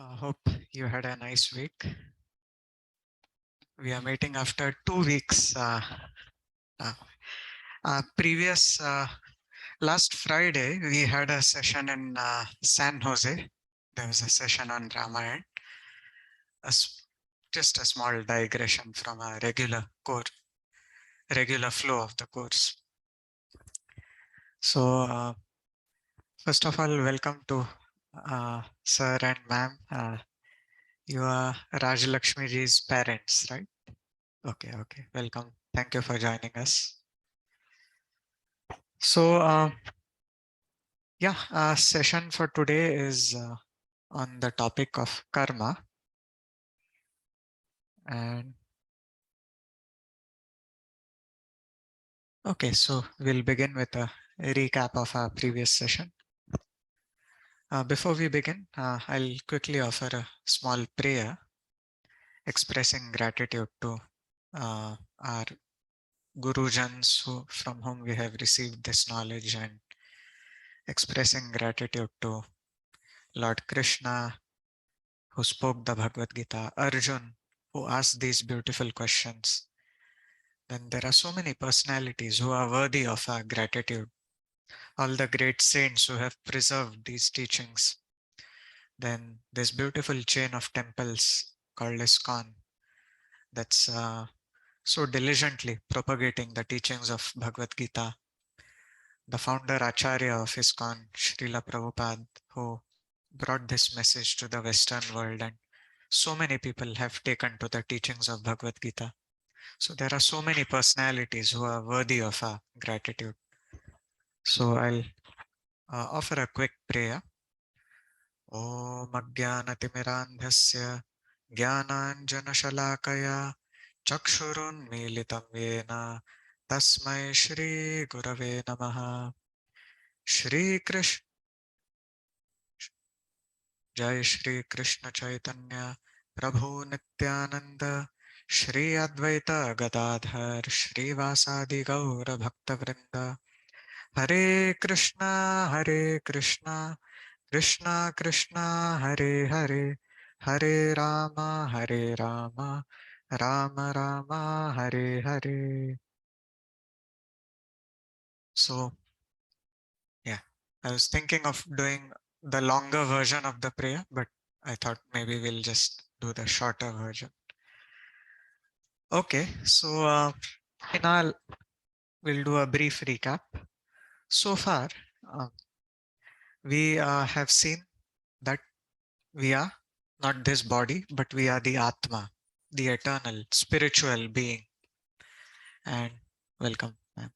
Hope you had a nice week. We are meeting after 2 weeks. Uh, previous Last Friday, we had a session in San Jose. There was a session on Ramayana. Just a small digression from a regular flow of the course. So, first of all, welcome to Sir and Ma'am. You are Raj Lakshmi ji's parents, right? Okay, welcome. Thank you for joining us. So, session for today is on the topic of karma. And okay, so we'll begin with a recap of our previous session. Before we begin, I'll quickly offer a small prayer expressing gratitude to our Gurujans from whom we have received this knowledge, and expressing gratitude to Lord Krishna, who spoke the Bhagavad Gita, Arjun, who asked these beautiful questions. Then there are so many personalities who are worthy of our gratitude. All the great saints who have preserved these teachings. Then this beautiful chain of temples called ISKCON that's so diligently propagating the teachings of Bhagavad Gita. The founder Acharya of ISKCON, Srila Prabhupada, who brought this message to the Western world, and so many people have taken to the teachings of Bhagavad Gita. So there are so many personalities who are worthy of our gratitude. So I'll offer a quick prayer. Om Ajnanatimirandhasya Jnananjanashalakaya Chakshurunmilitam Yena Tasmai Shri Gurave Namaha. Shri Krishna Jai Shri Krishna Chaitanya Prabhu Nityananda Shri Advaita Gadadhar Shri Vasadi Gaura Bhakta Vrinda. Hare Krishna Krishna Krishna Hare Hare, Hare Rama Rama Rama Hare Hare. So yeah, I was thinking of doing the longer version of the prayer, but I thought maybe we'll just do the shorter version. Okay, so we'll do a brief recap. So far, we have seen that we are not this body, but we are the Atma, the eternal spiritual being. And welcome, ma'am.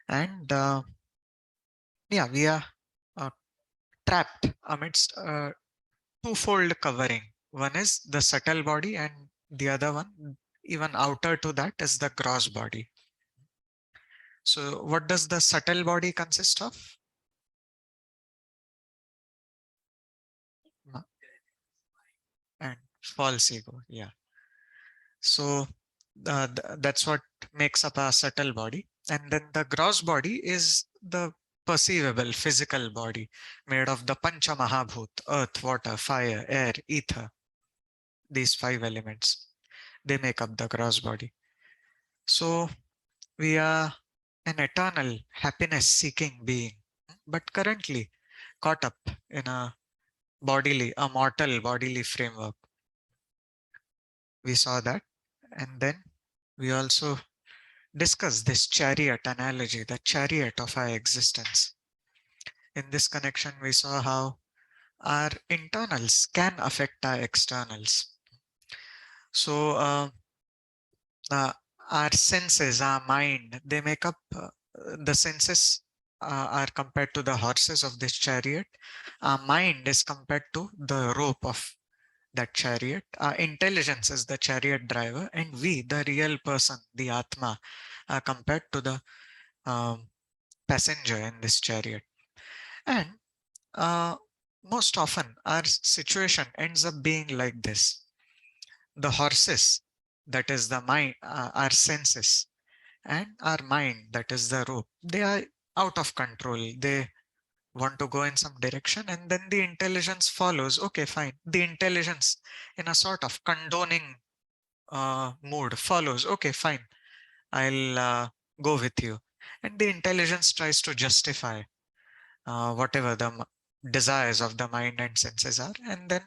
And yeah, we are trapped amidst a twofold covering. One is the subtle body, and the other one, even outer to that, is the gross body. So what does the subtle body consist of? And false ego, yeah. So that's what makes up a subtle body. And then the gross body is the perceivable physical body made of the Pancha Mahabhut, earth, water, fire, air, ether. These 5 elements, they make up the gross body. So we are an eternal happiness seeking being, but currently caught up in a mortal bodily framework. We saw that. And then we also discussed this chariot analogy, the chariot of our existence. In this connection, we saw how our internals can affect our externals. So our senses, our mind, they make up the senses are compared to the horses of this chariot. Our mind is compared to the rope of that chariot. Our intelligence is the chariot driver, and we, the real person, the Atma, are compared to the passenger in this chariot. And most often our situation ends up being like this. The horses, that is the mind, our senses, and our mind, that is the rope, they are out of control. They want to go in some direction, and then the intelligence follows. Okay, fine. The intelligence, in a sort of condoning mood, follows. Okay, fine. I'll go with you. And the intelligence tries to justify whatever the desires of the mind and senses are. And then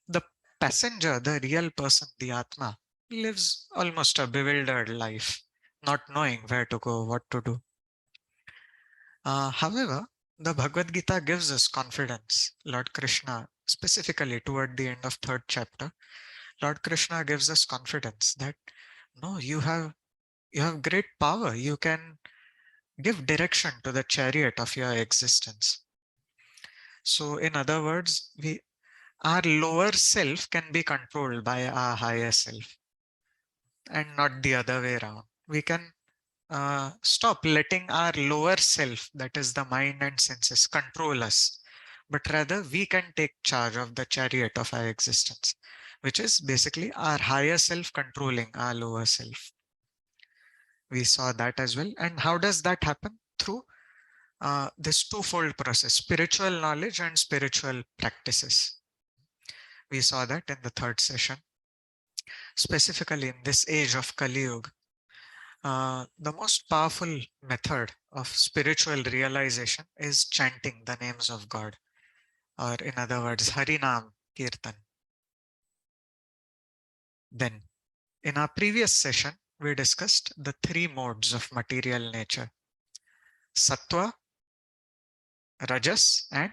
the passenger, the real person, the Atma, lives almost a bewildered life, not knowing where to go, what to do. However, the Bhagavad Gita gives us confidence. Lord Krishna, specifically toward the end of third chapter, Lord Krishna gives us confidence that no, you have great power. You can give direction to the chariot of your existence. So, in other words, our lower self can be controlled by our higher self, and not the other way around. We can stop letting our lower self, that is the mind and senses, control us, but rather we can take charge of the chariot of our existence, which is basically our higher self controlling our lower self. We saw that as well. And how does that happen? Through this twofold process: spiritual knowledge and spiritual practices. We saw that in the third session. Specifically in this age of Kali Yuga, the most powerful method of spiritual realization is chanting the names of God, or in other words, Harinam Kirtan. Then, in our previous session, we discussed the three modes of material nature: Sattva, Rajas, and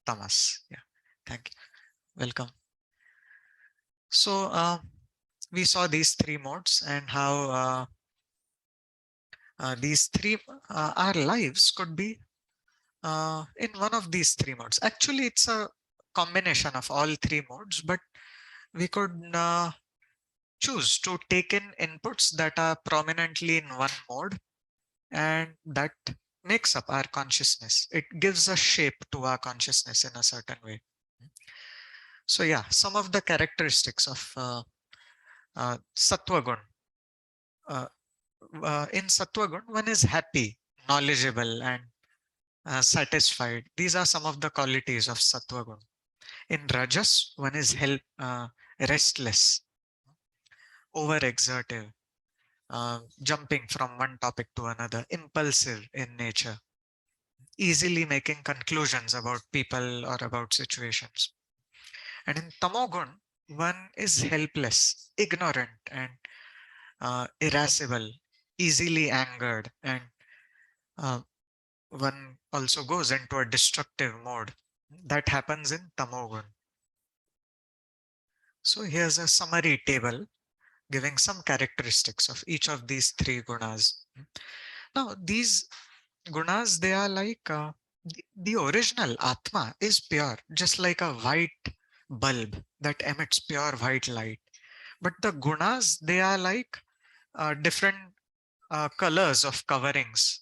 Tamas. Yeah, thank you. Welcome. So, we saw these three modes and how these three, our lives could be in one of these three modes. Actually, it's a combination of all three modes, but we could choose to take in inputs that are prominently in one mode, and that makes up our consciousness. It gives a shape to our consciousness in a certain way. So yeah, some of the characteristics of Sattva Gun. In Sattva Gun, one is happy, knowledgeable, and satisfied. These are some of the qualities of Sattva Gun. In Rajas, one is restless, overexertive, jumping from one topic to another, impulsive in nature, easily making conclusions about people or about situations. And in Tamogun, one is helpless, ignorant, and irascible, easily angered, and uh, one also goes into a destructive mode. That happens in Tamogun. So here's a summary table giving some characteristics of each of these three gunas. Now, these gunas, they are like the original Atma is pure, just like a white bulb that emits pure white light. But the gunas, they are like different colors of coverings,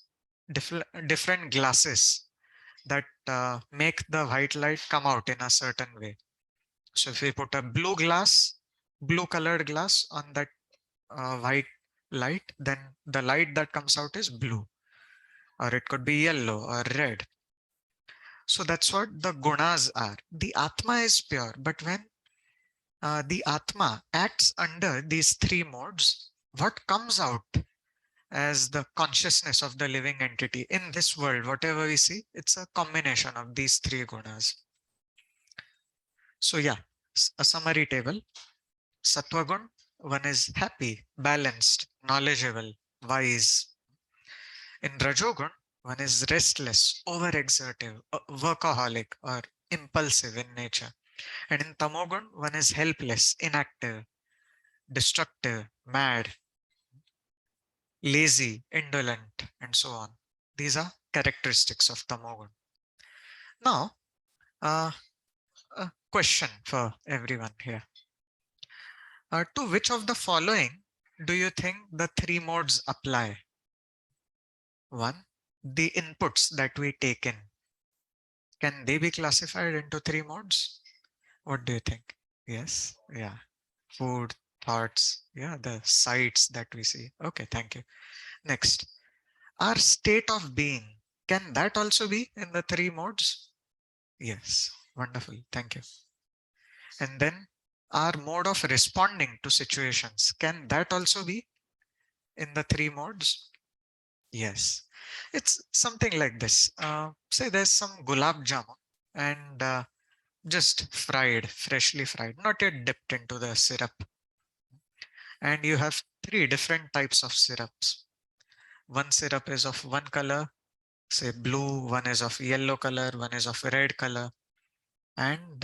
different glasses that make the white light come out in a certain way. So if we put a blue colored glass on that white light, then the light that comes out is blue, or it could be yellow or red. So that's what the gunas are. The Atma is pure, but when the Atma acts under these three modes, what comes out as the consciousness of the living entity in this world, whatever we see, it's a combination of these three gunas. So yeah, a summary table. Sattva gun, one is happy, balanced, knowledgeable, wise. In Rajogun, one is restless, overexertive, workaholic, or impulsive in nature. And in Tamogun, one is helpless, inactive, destructive, mad, lazy, indolent, and so on. These are characteristics of Tamogun. Now, a question for everyone here. To which of the following do you think the three modes apply? One, the inputs that we take in. Can they be classified into three modes? What do you think? Yes. Yeah. Food, thoughts. Yeah. The sights that we see. Okay. Thank you. Next, our state of being. Can that also be in the three modes? Yes, wonderful, thank you. And then our mode of responding to situations, can that also be in the three modes? Yes, it's something like this. Say there's some gulab jamun and just fried, freshly fried, not yet dipped into the syrup. And you have three different types of syrups. One syrup is of one color, say blue, one is of yellow color, one is of red color. And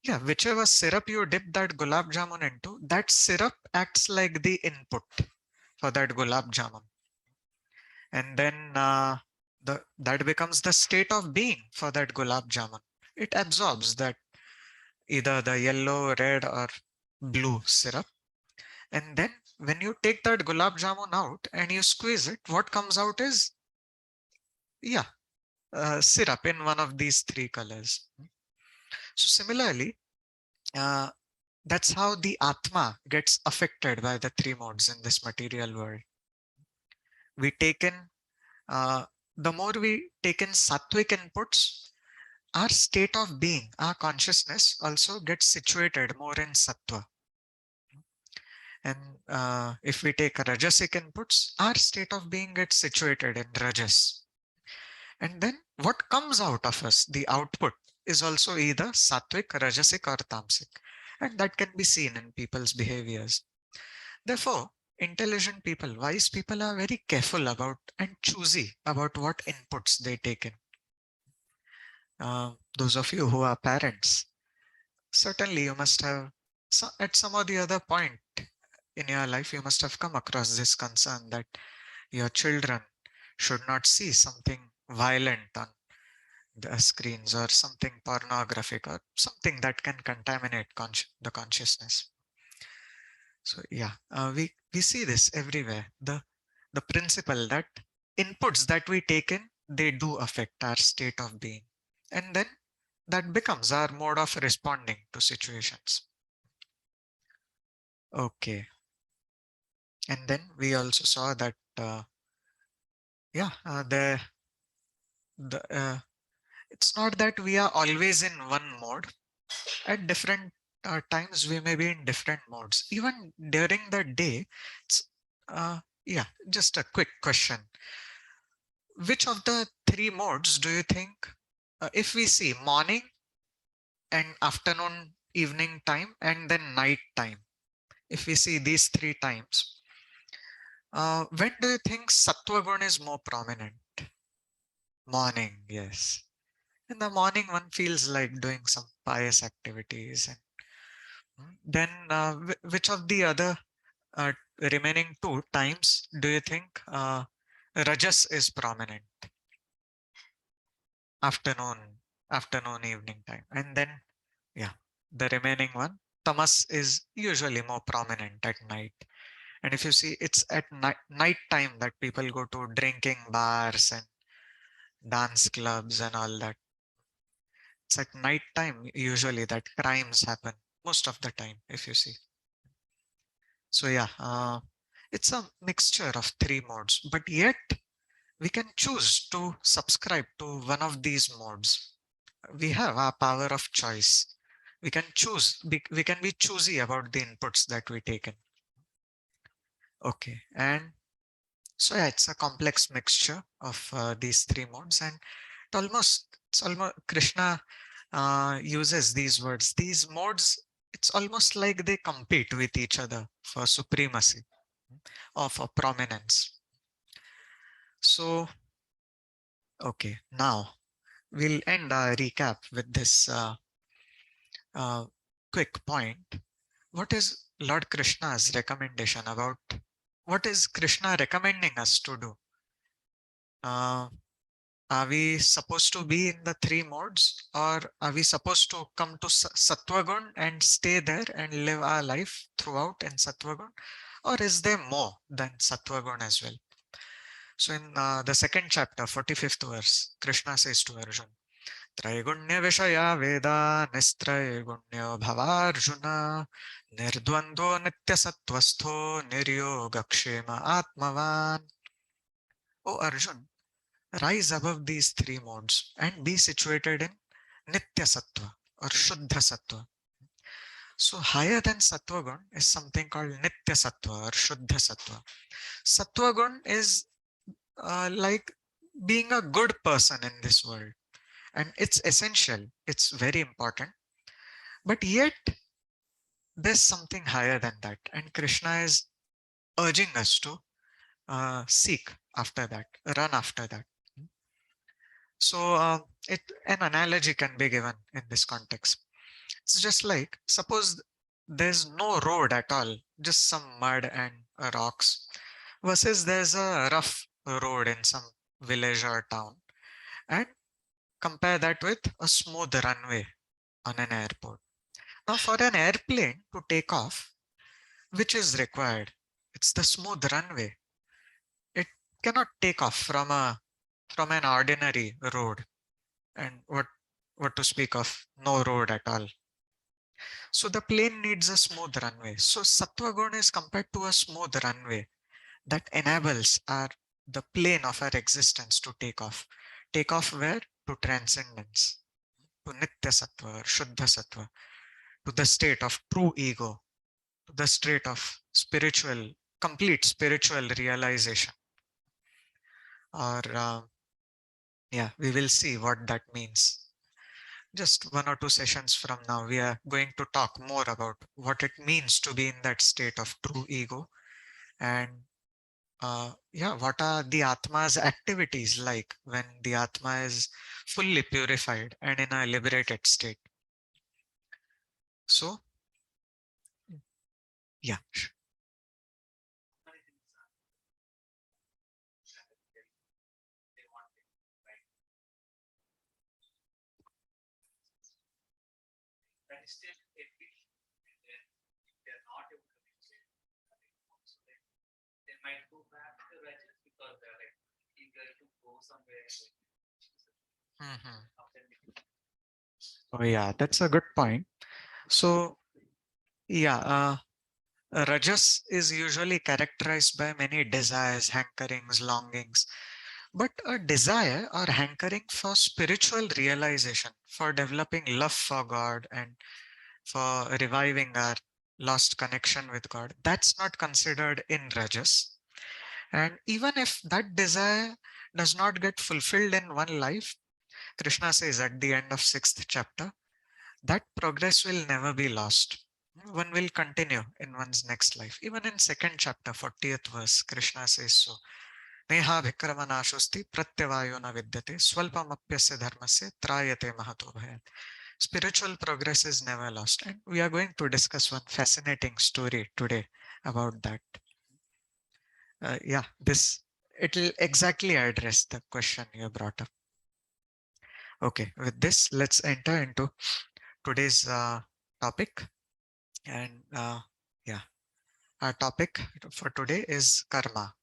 yeah, whichever syrup you dip that gulab jamun into, that syrup acts like the input for that gulab jamun. And then that becomes the state of being for that gulab jamun. It absorbs that either the yellow, red, or blue syrup. And then when you take that gulab jamun out and you squeeze it, what comes out is, yeah, syrup in one of these three colors. So similarly, uh, that's how the Atma gets affected by the three modes in this material world. We take in, the more we take in sattvic inputs, our state of being, our consciousness also gets situated more in sattva. And if we take rajasic inputs, our state of being gets situated in rajas. And then what comes out of us, the output, is also either sattvic, rajasic, or tamasic. And that can be seen in people's behaviors. Therefore, intelligent people, wise people are very careful about and choosy about what inputs they take in. Those of you who are parents, certainly you must have, at some or the other point in your life, you must have come across this concern that your children should not see something violent on the screens or something pornographic or something that can contaminate the consciousness. So yeah, we see this everywhere. The principle that inputs that we take in, they do affect our state of being. And then that becomes our mode of responding to situations. Okay. And then we also saw that, yeah, it's not that we are always in one mode. At different times, we may be in different modes. Even during the day, it's, yeah, just a quick question. Which of the three modes do you think, if we see morning and afternoon, evening time, and then night time, if we see these three times, when do you think Sattva Guna is more prominent? Morning, yes. In the morning, one feels like doing some pious activities. And then which of the other remaining two times do you think Rajas is prominent? Afternoon, evening time. And then, yeah, the remaining one, Tamas is usually more prominent at night. And if you see, it's at night time that people go to drinking bars and dance clubs and all that. It's at night time usually that crimes happen most of the time, if you see. So yeah, it's a mixture of three modes, but yet we can choose to subscribe to one of these modes. We have our power of choice. We can choose, we can be choosy about the inputs that we take in. Okay, and so yeah, it's a complex mixture of these three modes, and it's almost Krishna uses these words. These modes, it's almost like they compete with each other for supremacy or for prominence. So, okay, now we'll end our recap with this quick point. What is Lord Krishna's recommendation about? What is Krishna recommending us to do? Are we supposed to be in the three modes, or are we supposed to come to Sattvagun and stay there and live our life throughout in Sattvagun? Or is there more than Sattvagun as well? So in the second chapter, 45th verse, Krishna says to Arjun, Traigunya Vishaya Veda Nistraigунyo Bhavarjuna Nirdvando Nitya Sattvastho Niryogakshema Atmavan. Oh Arjun, rise above these three modes and be situated in Nitya Sattva or Shuddha Sattva. So higher than Sattva Gun is something called Nitya Sattva or Shuddha Sattva. Sattva Gun is like being a good person in this world, and it's essential, it's very important, but yet there's something higher than that, and Krishna is urging us to seek after that, run after that. So an analogy can be given in this context. It's just like, suppose there's no road at all, just some mud and rocks, versus there's a rough road in some village or town, and compare that with a smooth runway on an airport. Now for an airplane to take off, which is required? It's the smooth runway. It cannot take off from an ordinary road, and what to speak of no road at all. So the plane needs a smooth runway. So Sattva Guna is compared to a smooth runway that enables the plane of our existence to take off. Take off where? To transcendence, to Nitya Sattva or Shuddha Sattva, to the state of true ego, to the state of complete spiritual realization. Or yeah, we will see what that means. Just 1 or 2 sessions from now, we are going to talk more about what it means to be in that state of true ego, and yeah, what are the Atma's activities like when the Atma is fully purified and in a liberated state. So, yeah. Mhm. Oh, yeah, that's a good point. So, yeah, Rajas is usually characterized by many desires, hankerings, longings, but a desire or hankering for spiritual realization, for developing love for God and for reviving our lost connection with God, that's not considered in Rajas. And even if that desire does not get fulfilled in one life, Krishna says at the end of 6th chapter, that progress will never be lost. One will continue in one's next life. Even in 2nd chapter, 40th verse, Krishna says so. Neha vikramanashosti pratyavayo na vidyate swalpamapyasya dharmasya trayate mahato bhayat. Spiritual progress is never lost. And we are going to discuss one fascinating story today about that. Yeah, it will exactly address the question you brought up. Okay, with this, let's enter into today's topic. And yeah, our topic for today is karma,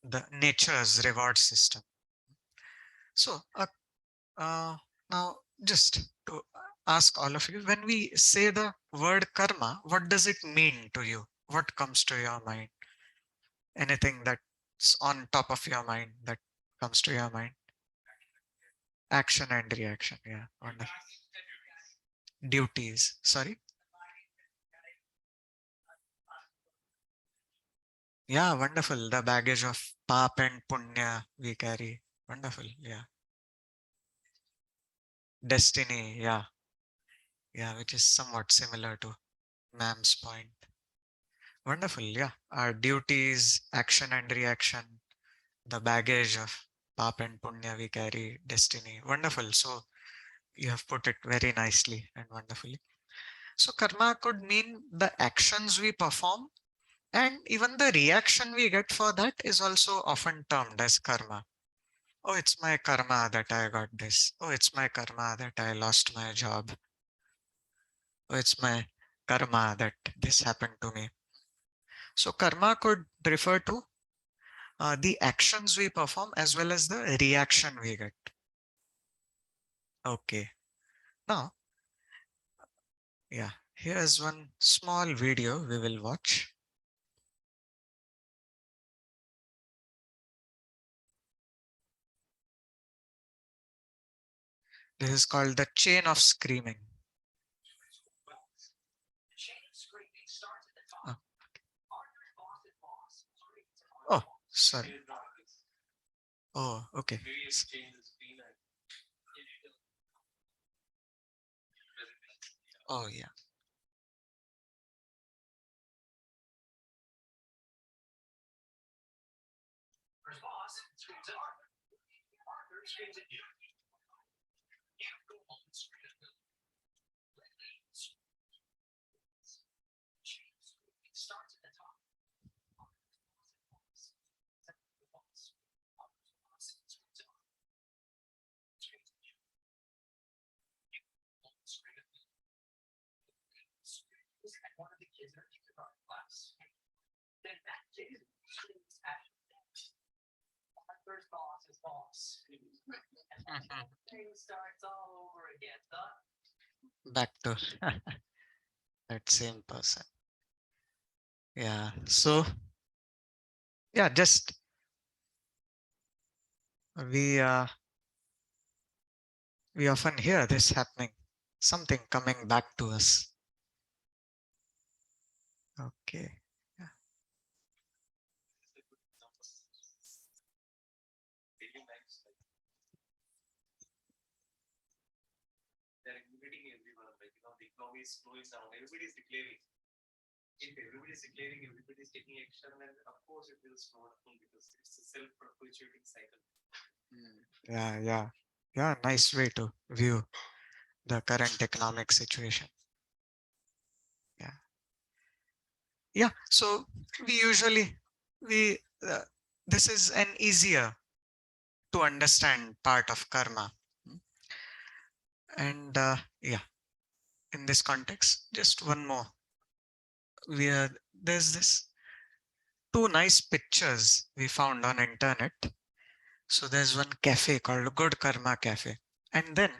the nature's reward system. So now just to ask all of you, when we say the word karma, what does it mean to you? What comes to your mind? Anything that's on top of your mind that comes to your mind? Action and reaction. Yeah. Wonderful. Duties. Sorry. Yeah, wonderful. The baggage of pap and punya we carry. Wonderful. Yeah. Destiny. Yeah. Yeah, which is somewhat similar to ma'am's point. Wonderful. Yeah. Our duties, action and reaction, the baggage of pap and punya we carry, destiny. Wonderful. So you have put it very nicely and wonderfully. So karma could mean the actions we perform, and even the reaction we get for that is also often termed as karma. Oh, it's my karma that I got this. Oh, it's my karma that I lost my job. Oh, it's my karma that this happened to me. So karma could refer to the actions we perform as well as the reaction we get. Okay. Now, yeah, here's one small video we will watch. This is called the chain of screaming. Oh, oh, sorry. Oh, okay. Oh, yeah. Mhm. Back to that same person. Yeah. So, yeah, just we uh, we often hear this happening, something coming back to us. Okay. Yeah. Yeah, yeah, yeah. Nice way to view the current economic situation. Yeah, yeah. So we usually we this is an easier to understand part of karma, and yeah. In this context, just one more. There's this two nice pictures we found on internet. So there's one cafe called Good Karma Cafe, and then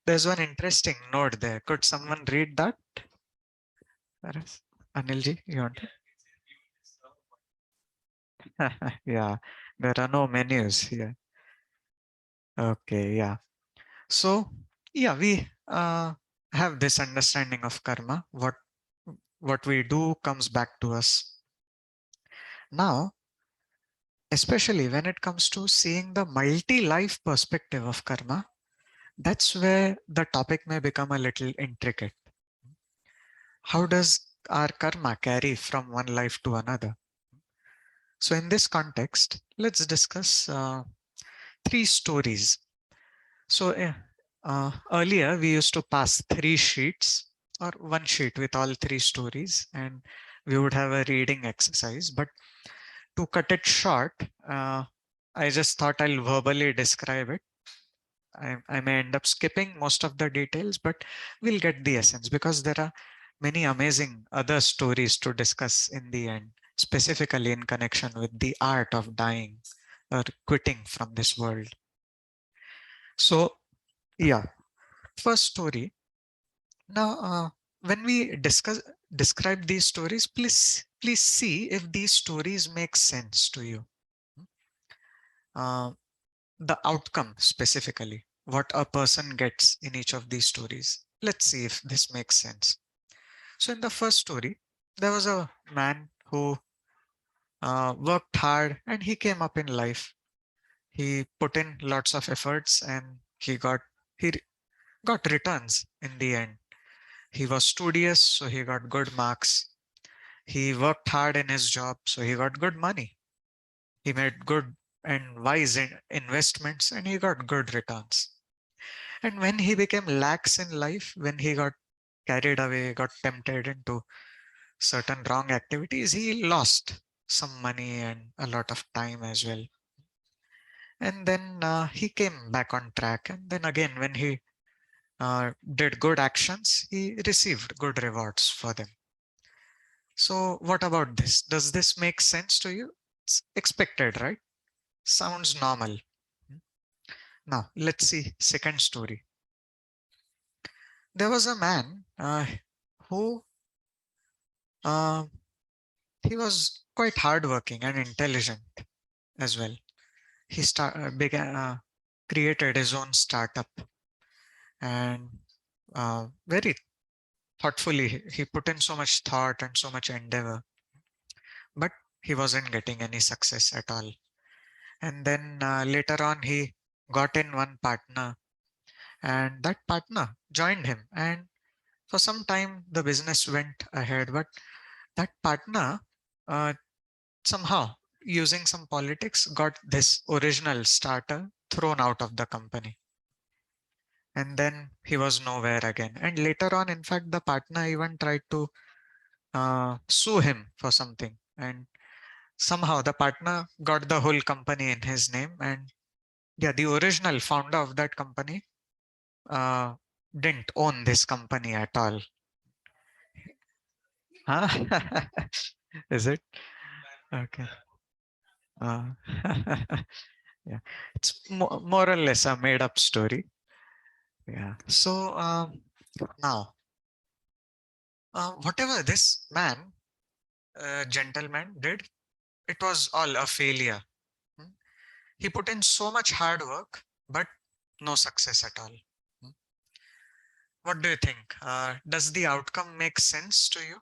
there's one interesting note there. Could someone read that? Paras? Anilji, you want to? Yeah, there are no menus here. Okay, yeah. So, yeah, we have this understanding of karma. What we do comes back to us. Now, especially when it comes to seeing the multi-life perspective of karma, that's where the topic may become a little intricate. How does our karma carry from one life to another? So, in this context, let's discuss three stories. So, earlier we used to pass three sheets or one sheet with all three stories, and we would have a reading exercise. But to cut it short, I just thought I'll verbally describe it. I may end up skipping most of the details, but we'll get the essence because there are many amazing other stories to discuss in the end, specifically in connection with the art of dying or quitting from this world. So, yeah, first story. Now, when we describe these stories, please see if these stories make sense to you. Uh, the outcome specifically, what a person gets in each of these stories. Let's see if this makes sense. So in the first story, there was a man who worked hard and he came up in life. He put in lots of efforts and he got returns in the end. He was studious, so he got good marks. He worked hard in his job, so he got good money. He made good and wise investments and he got good returns. And when he became lax in life, when he got carried away, got tempted into certain wrong activities, he lost some money and a lot of time as well. And then he came back on track. And then again, when he did good actions, he received good rewards for them. So, what about this? Does this make sense to you? It's expected, right? Sounds normal. Now, let's see second story. There was a man who uh, he was quite hardworking and intelligent as well. He began created his own startup. and very thoughtfully he put in so much thought and so much endeavor, but he wasn't getting any success at all. And then later on he got in one partner, and that partner joined him, and for some time the business went ahead. But that partner uh, somehow, using some politics, got this original starter thrown out of the company, and then he was nowhere again. And later on, in fact, the partner even tried to sue him for something, and somehow the partner got the whole company in his name. And yeah, the original founder of that company uh, didn't own this company at all. Huh? Is it? Okay. Uh, yeah, it's more or less a made up story. Yeah. So now, whatever this man, gentleman, did, it was all a failure. Hmm. He put in so much hard work, but no success at all. Hmm. What do you think? Does the outcome make sense to you?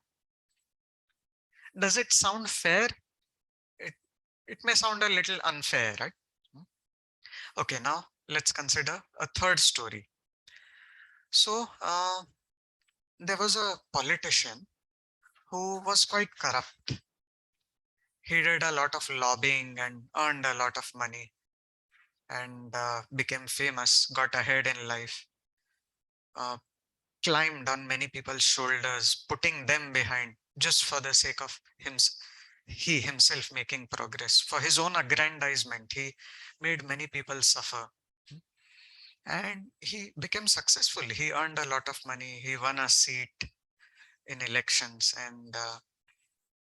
Does it sound fair? It, it may sound a little unfair, right? Hmm. Okay, now let's consider a third story. So, there was a politician who was quite corrupt. He did a lot of lobbying and earned a lot of money, and became famous, got ahead in life, uh, climbed on many people's shoulders, putting them behind just for the sake of he himself making progress. For his own aggrandizement, he made many people suffer. And he became successful. He earned a lot of money. He won a seat in elections, and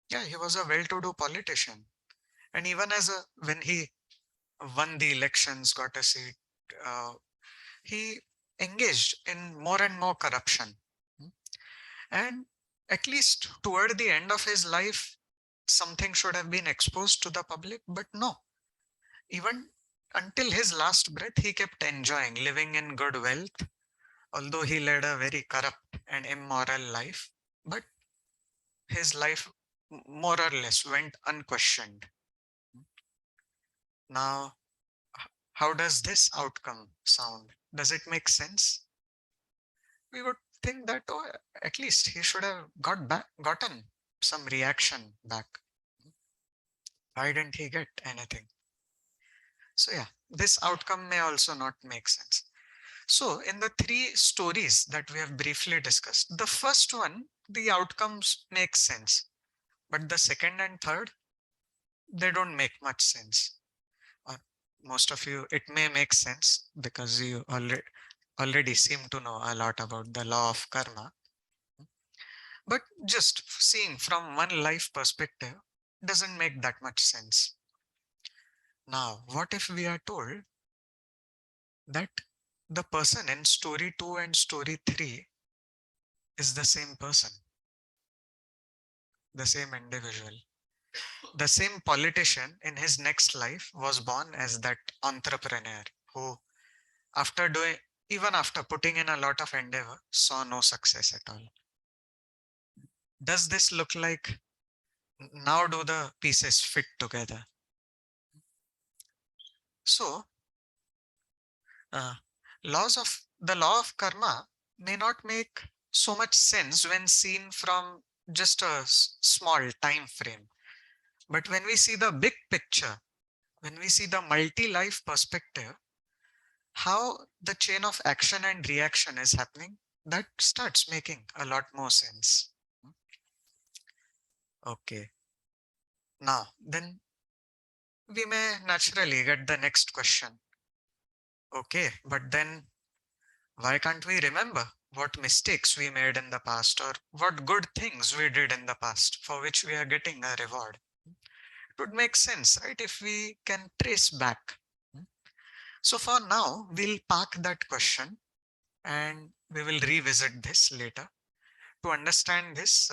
yeah, he was a well-to-do politician. And even when he won the elections, got a seat, uh, he engaged in more and more corruption. Hmm. And at least toward the end of his life, something should have been exposed to the public, but no. Even until his last breath, he kept enjoying living in good wealth, although he led a very corrupt and immoral life. But his life more or less went unquestioned. Now, how does this outcome sound? Does it make sense? We would think that, oh, at least he should have gotten some reaction back. Why didn't he get anything? So yeah, this outcome may also not make sense. So in the three stories that we have briefly discussed, the first one, the outcomes make sense, but the second and third, they don't make much sense. Uh, Most of you, it may make sense because you already seem to know a lot about the law of karma. But just seeing from one life perspective doesn't make that much sense. Now, what if we are told that the person in story 2 and story 3 is the same person, the same individual? The same politician in his next life was born as that entrepreneur who, after doing, even after putting in a lot of endeavor, saw no success at all. Does this look like, now do the pieces fit together? So, uh, the law of karma may not make so much sense when seen from just a small time frame. But when we see the big picture, when we see the multi-life perspective, how the chain of action and reaction is happening, that starts making a lot more sense. Okay. Now, then we may naturally get the next question. Okay, but then why can't we remember what mistakes we made in the past or what good things we did in the past for which we are getting a reward? It would make sense, right, if we can trace back. So for now, we'll park that question and we will revisit this later. To understand this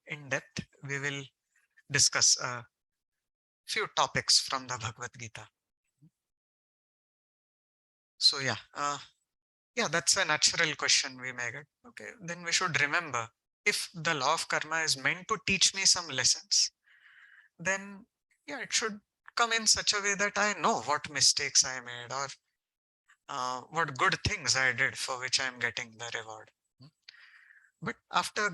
in depth, we will discuss a few topics from the Bhagavad Gita. So yeah, Yeah, that's a natural question we may get. Okay, then we should remember, if the law of karma is meant to teach me some lessons, then yeah, it should come in such a way that I know what mistakes I made, or what good things I did for which I'm getting the reward. Hmm. But after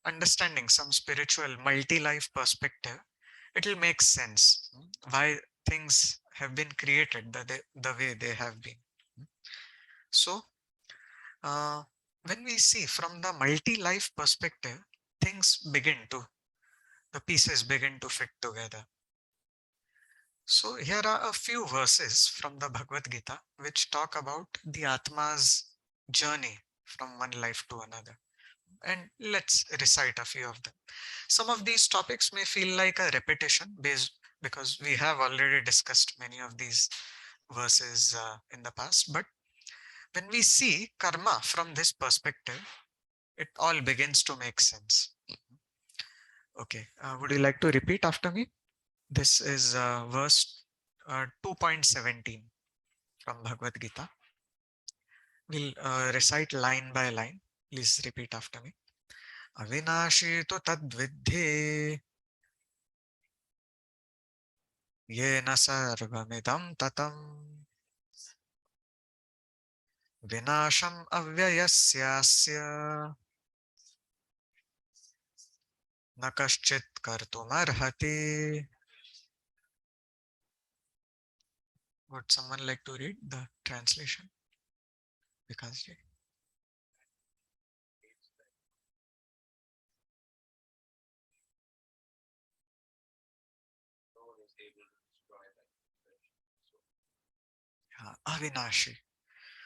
understanding some spiritual multi-life perspective, it will make sense, why things have been created the way they have been. Hmm. So, uh, when we see from the multi-life perspective, the pieces begin to fit together. So here are a few verses from the Bhagavad Gita which talk about the Atma's journey from one life to another. And let's recite a few of them. Some of these topics may feel like a repetition based because we have already discussed many of these verses in the past. But when we see karma from this perspective, it all begins to make sense. Okay, would you like to repeat after me? This is verse 2.17 from Bhagavad Gita. We'll recite line by line. Please repeat after me. Avinashi tu tadvidhi yena sarvamidam tatam vinasham avyayasyasya na kaschit kartumarhati. Would someone like to read the translation? Because Avinashi.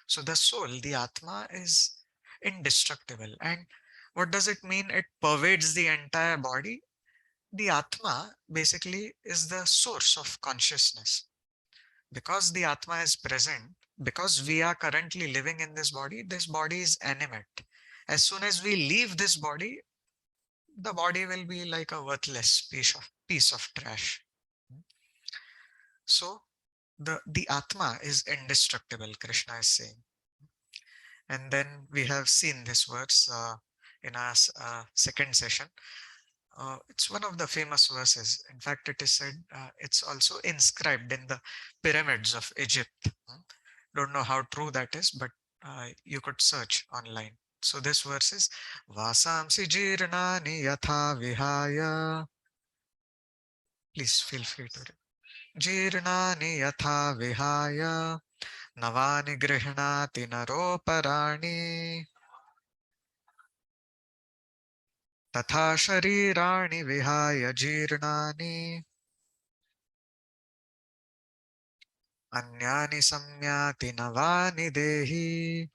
So the soul, the Atma, is indestructible. And what does it mean? It pervades the entire body. The Atma basically is the source of consciousness. Because the Atma is present, because we are currently living in this body is animate. As soon as we leave this body, the body will be like a worthless piece of trash. So the Atma is indestructible, Krishna is saying. And then we have seen this verse in our second session. It's one of the famous verses. In fact, it is said it's also inscribed in the pyramids of Egypt. Don't know how true that is, but you could search online. So this verse is Vasamsi jirnani yatha vihaya. Please feel free to read. Jirnani yatha vihaya navani grihnati naroparani तथा शरीराणि विहाय जीर्णानि अन्यानि संयाति नवानि देहि.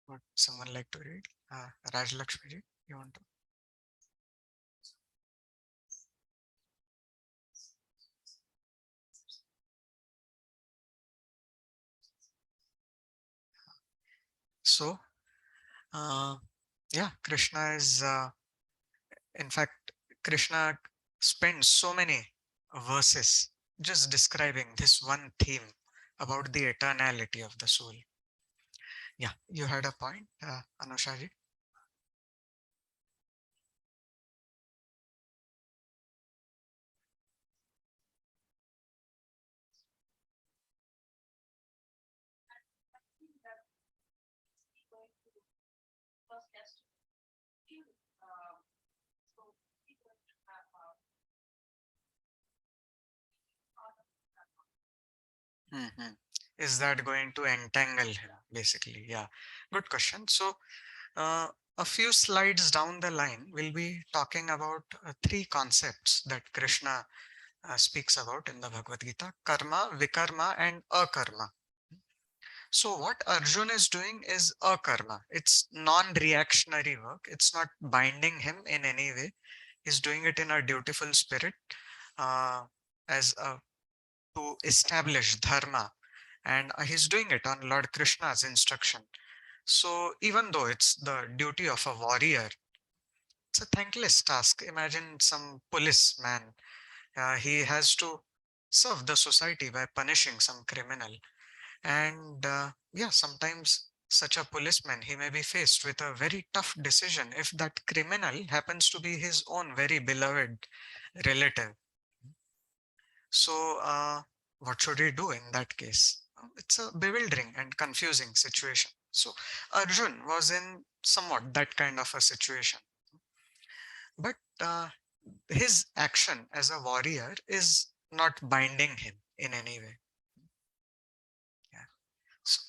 Would someone like to read? Raj Lakshmi ji, you want to? So, uh, yeah, Krishna is, in fact, Krishna spends so many verses just describing this one theme about the eternality of the soul. Yeah, you had a point, Anusha ji. Mhm. Is that going to entangle him, basically? Yeah, good question. So, uh, a few slides down the line, we'll be talking about three concepts that Krishna speaks about in the Bhagavad Gita: karma, vikarma, and akarma. So, what Arjun is doing is akarma. It's non-reactionary work. It's not binding him in any way. He's doing it in a dutiful spirit, uh, as a to establish dharma, and he's doing it on Lord Krishna's instruction. So even though it's the duty of a warrior, it's a thankless task. Imagine some policeman. He has to serve the society by punishing some criminal. And yeah, sometimes such a policeman, he may be faced with a very tough decision if that criminal happens to be his own very beloved relative. So what should he do in that case? It's a bewildering and confusing situation. So Arjun was in somewhat that kind of a situation. But his action as a warrior is not binding him in any way. Yeah. So,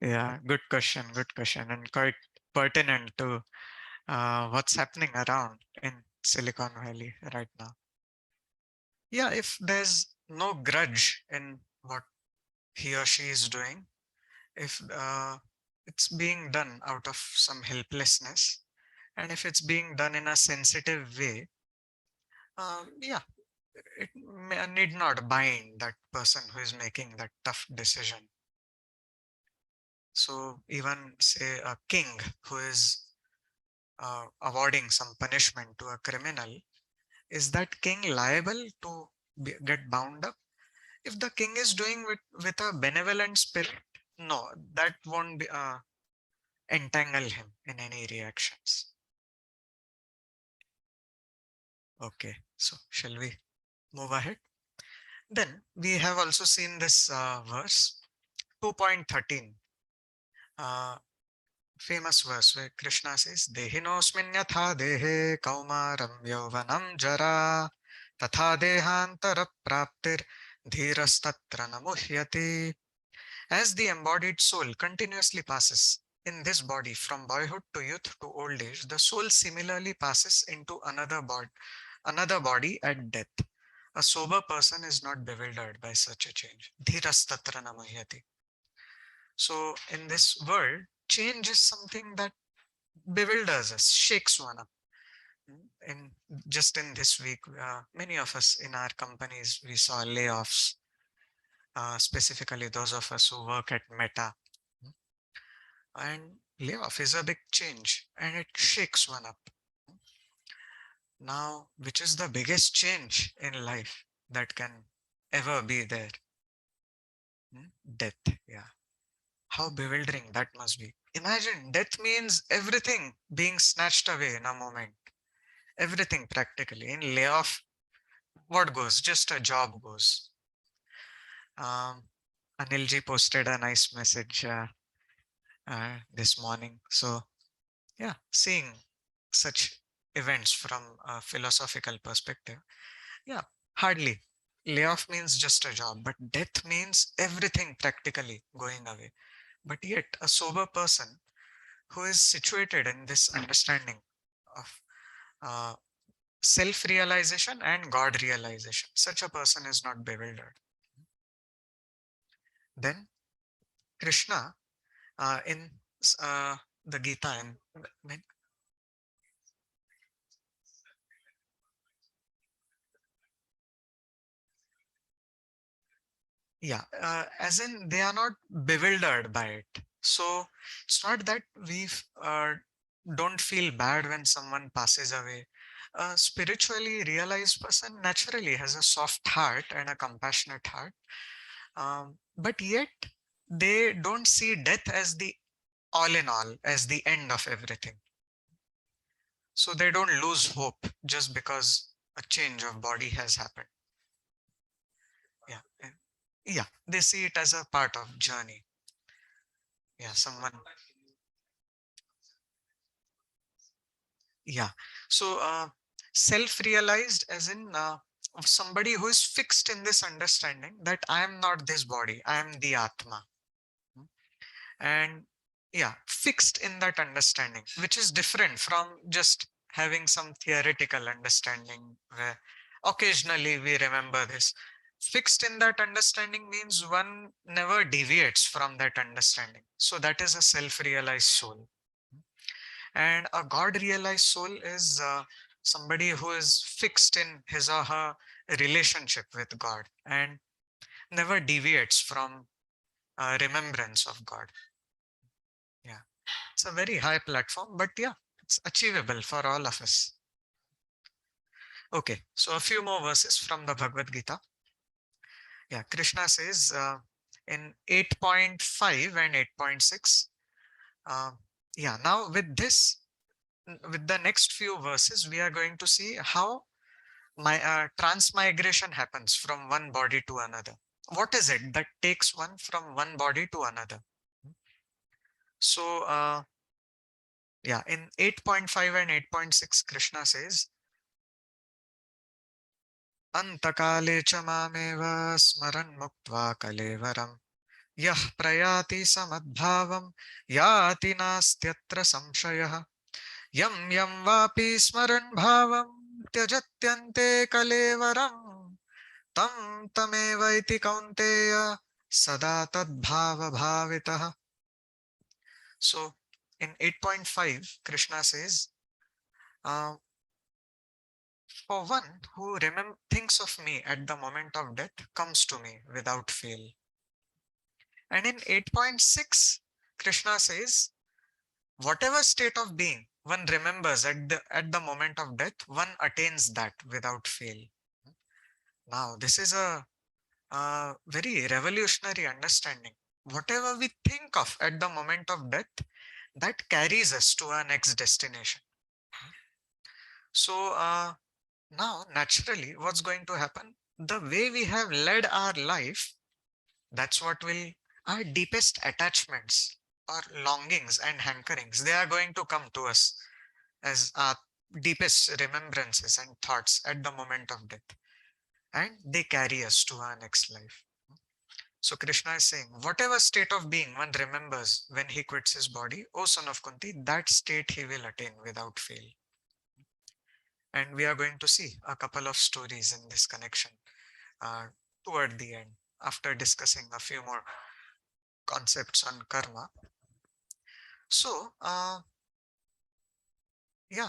yeah, good question, and quite pertinent to what's happening around in Silicon Valley right now. Yeah, if there's no grudge in what he or she is doing, if it's being done out of some helplessness, and if it's being done in a sensitive way, yeah, it need not bind that person who is making that tough decision. So even say a king who is awarding some punishment to a criminal, is that king liable to get bound up? If the king is doing with a benevolent spirit, no, that won't be entangle him in any reactions. Okay, so shall we move ahead? Then we have also seen this verse 2.13, famous verse where Krishna says, Dehinosmin yatha dehe kaumaram yauvanam jara tatha dehantara praptir dhirastatra namuhyati. As the embodied soul continuously passes in this body from boyhood to youth to old age, the soul similarly passes into another body at death. A sober person is not bewildered by such a change. Dhirastatra namuhyati. So in this world, change is something that bewilders us, shakes one up. In just in this week, many of us in our companies, we saw layoffs, specifically those of us who work at Meta. And layoff is a big change and it shakes one up. Now, which is the biggest change in life that can ever be there? Death, yeah. How bewildering that must be. Imagine death means everything being snatched away in a moment. Everything practically. In layoff, what goes? Just a job goes. Anilji posted a nice message this morning. So, yeah, seeing such events from a philosophical perspective, yeah, hardly. Layoff means just a job, but death means everything practically going away. But yet, a sober person who is situated in this understanding of uh, self realization and God realization, such a person is not bewildered. Then, Krishna in the Gita, and yeah, as in they are not bewildered by it. So it's not that we don't feel bad when someone passes away. A spiritually realized person naturally has a soft heart and a compassionate heart, but yet they don't see death as the all in all, as the end of everything. So they don't lose hope just because a change of body has happened. Yeah. Yeah, they see it as a part of journey. Yeah, someone. Yeah. So self-realized as in of somebody who is fixed in this understanding that I am not this body, I am the Atma. Hmm. And yeah, fixed in that understanding, which is different from just having some theoretical understanding where occasionally we remember this. Fixed in that understanding means one never deviates from that understanding. So that is a self-realized soul. And a God realized soul is somebody who is fixed in his or her relationship with God. And never deviates from remembrance of God. Yeah, it's a very high platform, but yeah, it's achievable for all of us. Okay, so a few more verses from the Bhagavad Gita. Yeah, Krishna says in 8.5 and 8.6. Yeah, now with this, with the next few verses, we are going to see how my transmigration happens from one body to another. What is it that takes one from one body to another? So, yeah, in 8.5 and 8.6, Krishna says, Antakale cha mameva smaran muktva kalevaram yah prayati samadbhavam yati nastyatra samshayah yam yam vapi smaran bhavam tyajatyante kalevaram tam tamevaiti kaunteya sada tadbhava bhavitah. So in 8.5, Krishna says, uh, for one who thinks of me at the moment of death comes to me without fail. And in 8.6, Krishna says, whatever state of being one remembers at the moment of death, one attains that without fail. Now, this is a very revolutionary understanding. Whatever we think of at the moment of death, that carries us to our next destination. So now, naturally, what's going to happen? The way we have led our life, that's what will, our deepest attachments or longings and hankerings, they are going to come to us as our deepest remembrances and thoughts at the moment of death. And they carry us to our next life. So Krishna is saying, whatever state of being one remembers when he quits his body, O son of Kunti, that state he will attain without fail. And we are going to see a couple of stories in this connection uh, toward the end, after discussing a few more concepts on karma. So, yeah,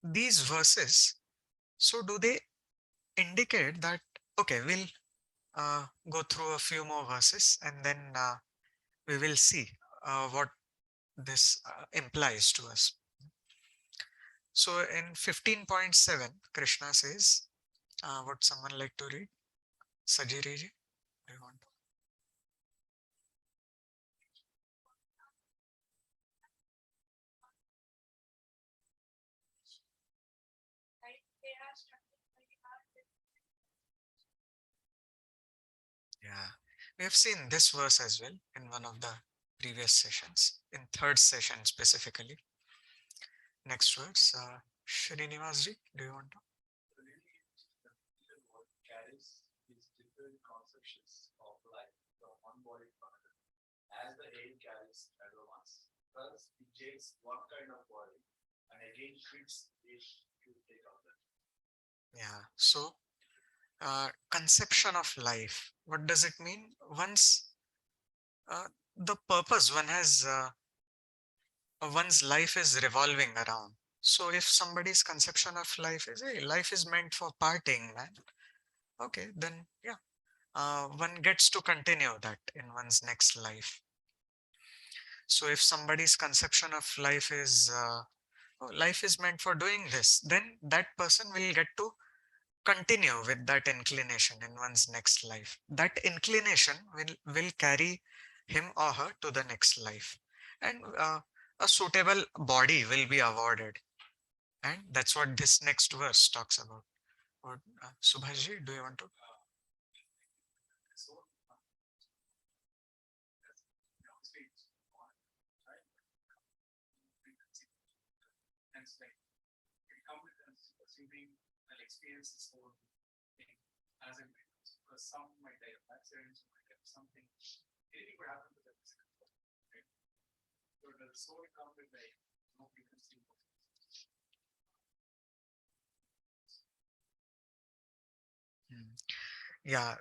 these verses, so do they indicate that, okay, we'll go through a few more verses and then we will see what this implies to us. So in 15.7, Krishna says, would someone like to read? Sajiri ji, do you want to? Yeah, we have seen this verse as well in one of the previous sessions, in third session specifically. Next verse, Srinivas ji, do you want to? Carries these different conceptions of life from one body to another, as the air carries another mass. Thus, it takes one kind of body and again fits it to take other. Yeah, so conception of life, what does it mean? Once the purpose one has, one's life is revolving around. So if somebody's conception of life is, hey, life is meant for partying, man. Okay, then yeah, one gets to continue that in one's next life. So if somebody's conception of life is, oh, life is meant for doing this, then that person will get to continue with that inclination in one's next life. That inclination will carry him or her to the next life. And a suitable body will be awarded. And that's what this next verse talks about. What, Subhashji, do you want to? So, stage one, right? And it's like, we come with assuming an experience is whole thing as in because some might die of accidents, might have something, anything would happen to them. Right? So the soul come with like no frequency. Yeah,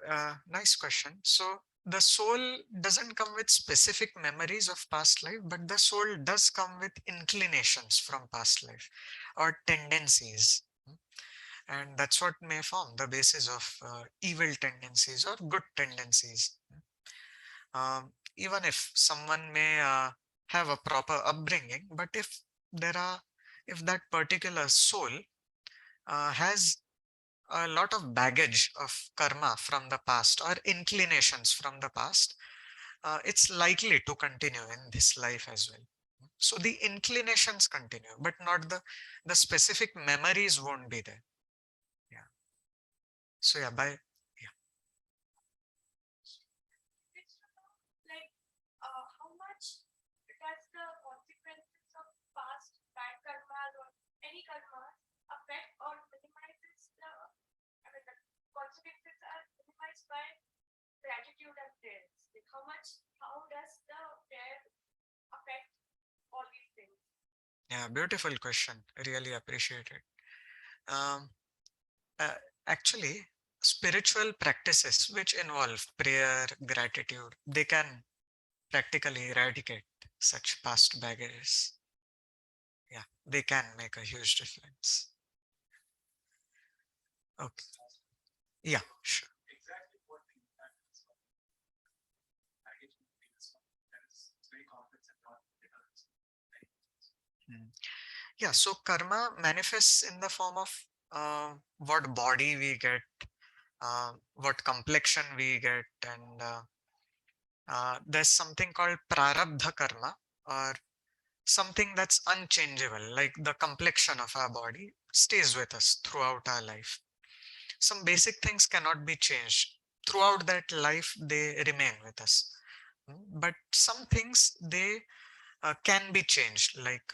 nice question. So the soul doesn't come with specific memories of past life, but the soul does come with inclinations from past life or tendencies. And that's what may form the basis of evil tendencies or good tendencies. Even if someone may have a proper upbringing, but if that particular soul has a lot of baggage of karma from the past or inclinations from the past, it's likely to continue in this life as well. So the inclinations continue, but not the specific memories won't be there. Yeah. So yeah, by It's to know, like, how much does the consequences of past bad karmas or any karmas affect or minimizes the, I mean, the consequences are minimized by gratitude and prayers. Like, how does the prayer affect all these things? yeah, beautiful question. Really appreciate it. Um, uh, Actually, spiritual practices which involve prayer, gratitude, they can practically eradicate such past baggages. Yeah, they can make a huge difference. Okay. Yeah, sure. Exactly what the impact is of baggage in the previous one. That is, it's very complex and not deterrence. Yeah, so karma manifests in the form of what body we get, what complexion we get, and there's something called prarabdha karma, or something that's unchangeable, like the complexion of our body stays with us throughout our life. Some basic things cannot be changed. Throughout that life, they remain with us. But some things, they can be changed, like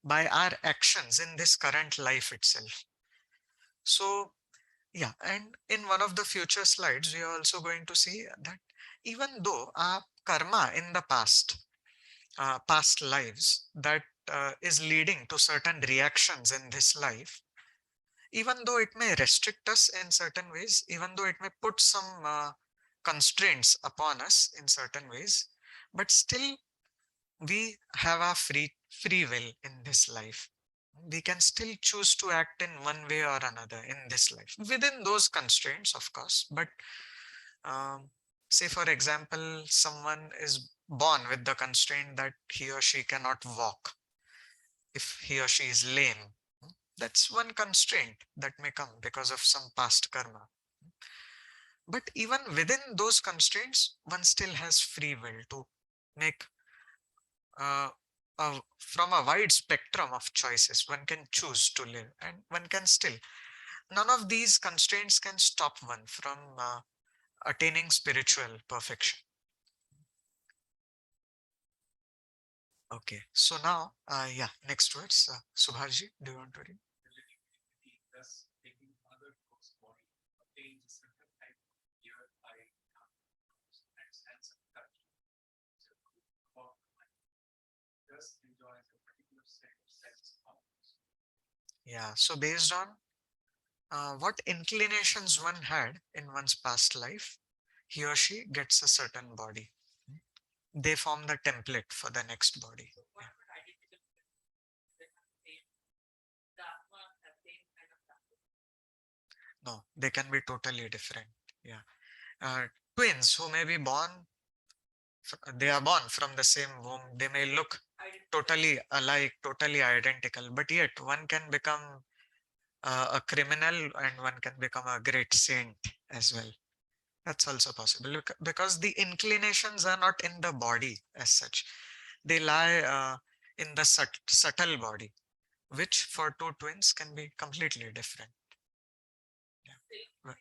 by our actions in this current life itself. So, yeah, and in one of the future slides, we are also going to see that even though our karma in the past lives, that is leading to certain reactions in this life, even though it may restrict us in certain ways, even though it may put some constraints upon us in certain ways, but still we have our free will in this life. We can still choose to act in one way or another in this life within those constraints, of course. But um, say, for example, someone is born with the constraint that he or she cannot walk. If he or she is lame, that's one constraint that may come because of some past karma. But even within those constraints, one still has free will to make uh, from a wide spectrum of choices. One can choose to live, and one can still. None of these constraints can stop one from attaining spiritual perfection. Okay, so now, yeah, next words. Subhaji, do you want to read? Thus taking other gross body obtains a certain type of ear, eye, tongue, nose, and sense of touch. So about the mind. Thus enjoys a particular set of sense powers. Yeah, so based on what inclinations one had in one's past life, he or she gets a certain body. They form the template for the next body. So what would identical they have same dharma, the same kind of dharma? No, they can be totally different. Yeah. Twins who may be born, they are born from the same womb. They may look totally alike, totally identical, but yet one can become a criminal and one can become a great saint as well. That's also possible because the inclinations are not in the body as such. They lie in the subtle body, which for two twins can be completely different. Yeah. Right.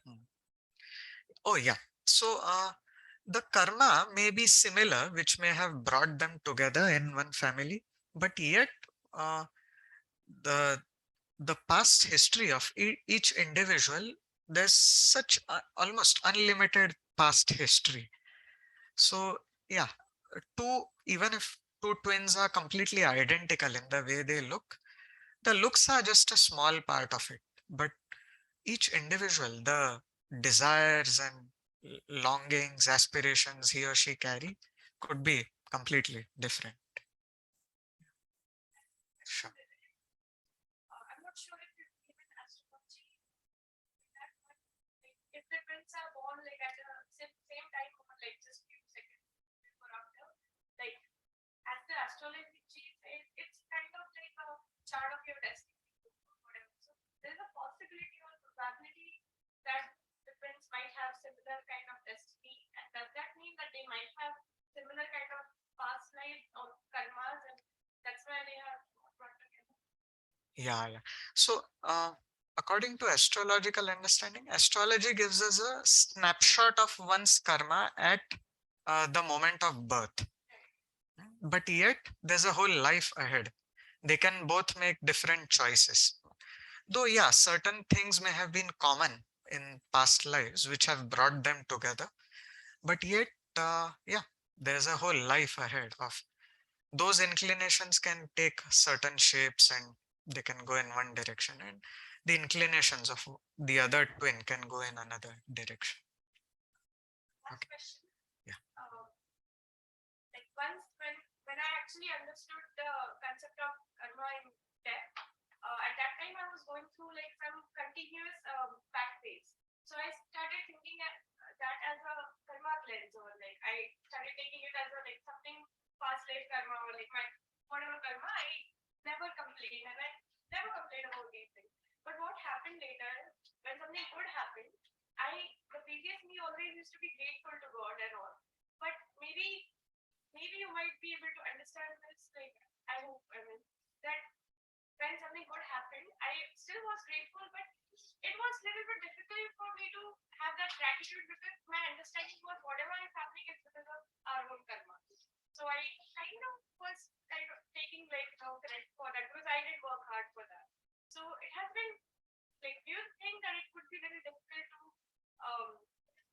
Hmm. Oh, yeah. So the karma may be similar, which may have brought them together in one family, but yet uh, the the past history of each individual, there's such almost unlimited past history. So yeah, even if two twins are completely identical in the way they look, the looks are just a small part of it. But each individual, the desires and longings, aspirations he or she carry could be completely different. Sure. Yeah, yeah. So, according to astrological understanding, astrology gives us a snapshot of one's karma at the moment of birth. But yet, there's a whole life ahead. They can both make different choices. Though, yeah, certain things may have been common in past lives which have brought them together. But yet, yeah, there's a whole life ahead of those inclinations can take certain shapes and they can go in one direction, and the inclinations of the other twin can go in another direction. Last Okay. question. Yeah. Like once when I actually understood the concept of karma in depth, at that time I was going through like some continuous back phase. So I started thinking that as a karma cleanse, or like I started taking it as a like something past life karma, or like my whatever karma. I never complain, and I never complain about these things. But what happened later, when something good happened, the previous me always used to be grateful to God and all. But maybe you might be able to understand this. Like, I hope, I mean, that when something good happened, I still was grateful, but it was a little bit difficult for me to have that gratitude, because my understanding was whatever is happening is because of our own karma. So I kind of was kind of taking like credit for that, because I did work hard for that. So it has been like, do you think that it could be very difficult to um,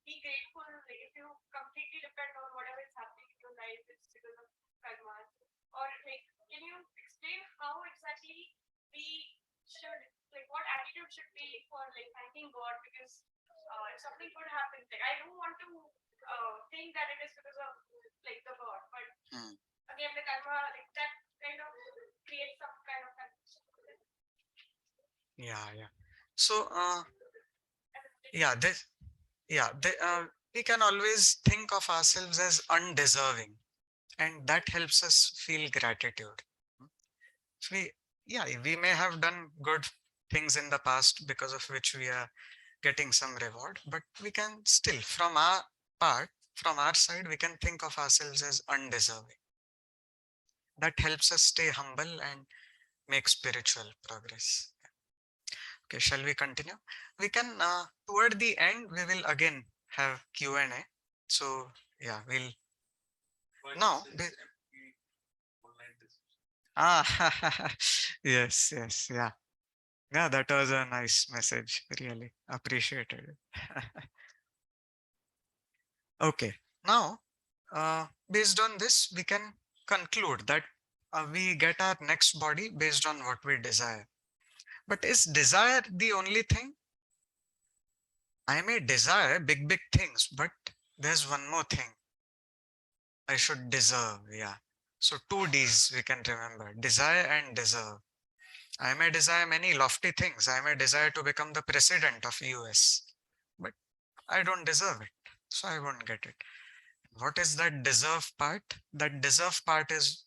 be grateful, like if you completely depend on whatever is happening in your life, it's because of karma? Or like, can you explain how exactly we should, like what attitude should be for like thanking God? Because if something good happens, like I don't want to think that it is because of like the God, but Hmm. again the karma, like that kind of creates some kind of confusion. Yeah, yeah. So, And it's yeah, this, yeah, we can always think of ourselves as undeserving, and that helps us feel gratitude. We, yeah, we may have done good things in the past because of which we are getting some reward, but we can still, from our part, from our side, we can think of ourselves as undeserving. That helps us stay humble and make spiritual progress. Okay, shall we continue? We can, toward the end, we will again have Q&A. So, yeah, we'll, now, Online business. yes, yes, yeah. Yeah, that was a nice message. Really appreciated it. Okay, now, based on this, we can conclude that we get our next body based on what we desire. But is desire the only thing? I may desire big, big things, but there's one more thing. I should deserve. Yeah. So two D's we can remember: desire and deserve. I may desire many lofty things. I may desire to become the president of US, but I don't deserve it. So I won't get it. What is that deserve part? That deserve part is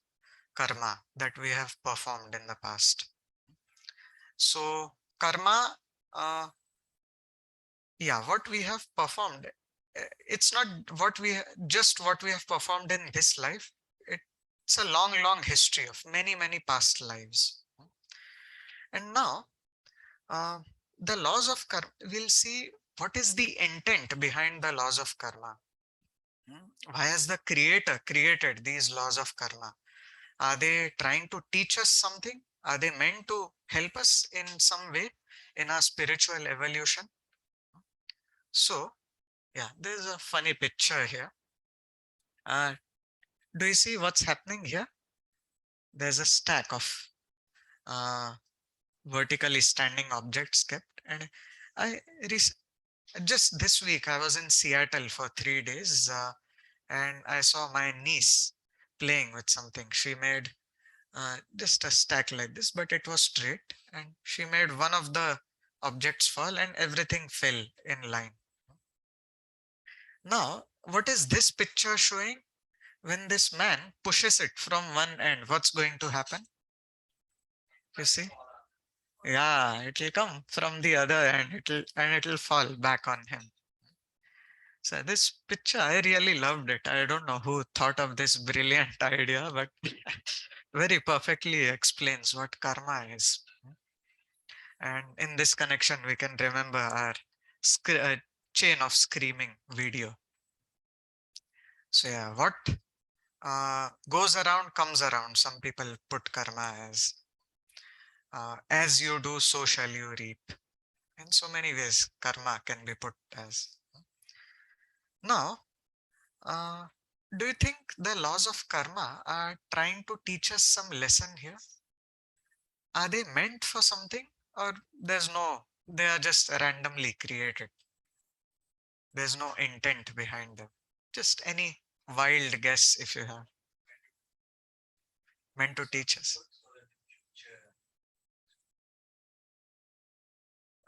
karma that we have performed in the past. So karma, yeah, what we have performed, it's not just what we have performed in this life. It's a long, long history of many, many past lives. And now, uh, the laws of karma, we'll see what is the intent behind the laws of karma. Why has the creator created these laws of karma? Are they trying to teach us something? Are they meant to help us in some way in our spiritual evolution? So, yeah, there's a funny picture here. Uh, do you see what's happening here? There's a stack of uh, vertically standing objects kept, and I just this week I was in Seattle for 3 days, and I saw my niece playing with something. She made just a stack like this, but it was straight, and she made one of the objects fall, and everything fell in line. Now, what is this picture showing? When this man pushes it from one end, what's going to happen? You see? Yeah, it will come from the other end, it'll fall back on him. So this picture, I really loved it. I don't know who thought of this brilliant idea, but very perfectly explains what karma is. And in this connection, we can remember our chain of screaming video. So yeah, what goes around comes around. Some people put karma as you do, so shall you reap. In so many ways, karma can be put as. Now, do you think the laws of karma are trying to teach us some lesson here? Are they meant for something, or they are just randomly created? There's no intent behind them. Just any wild guess if you have. Meant to teach us.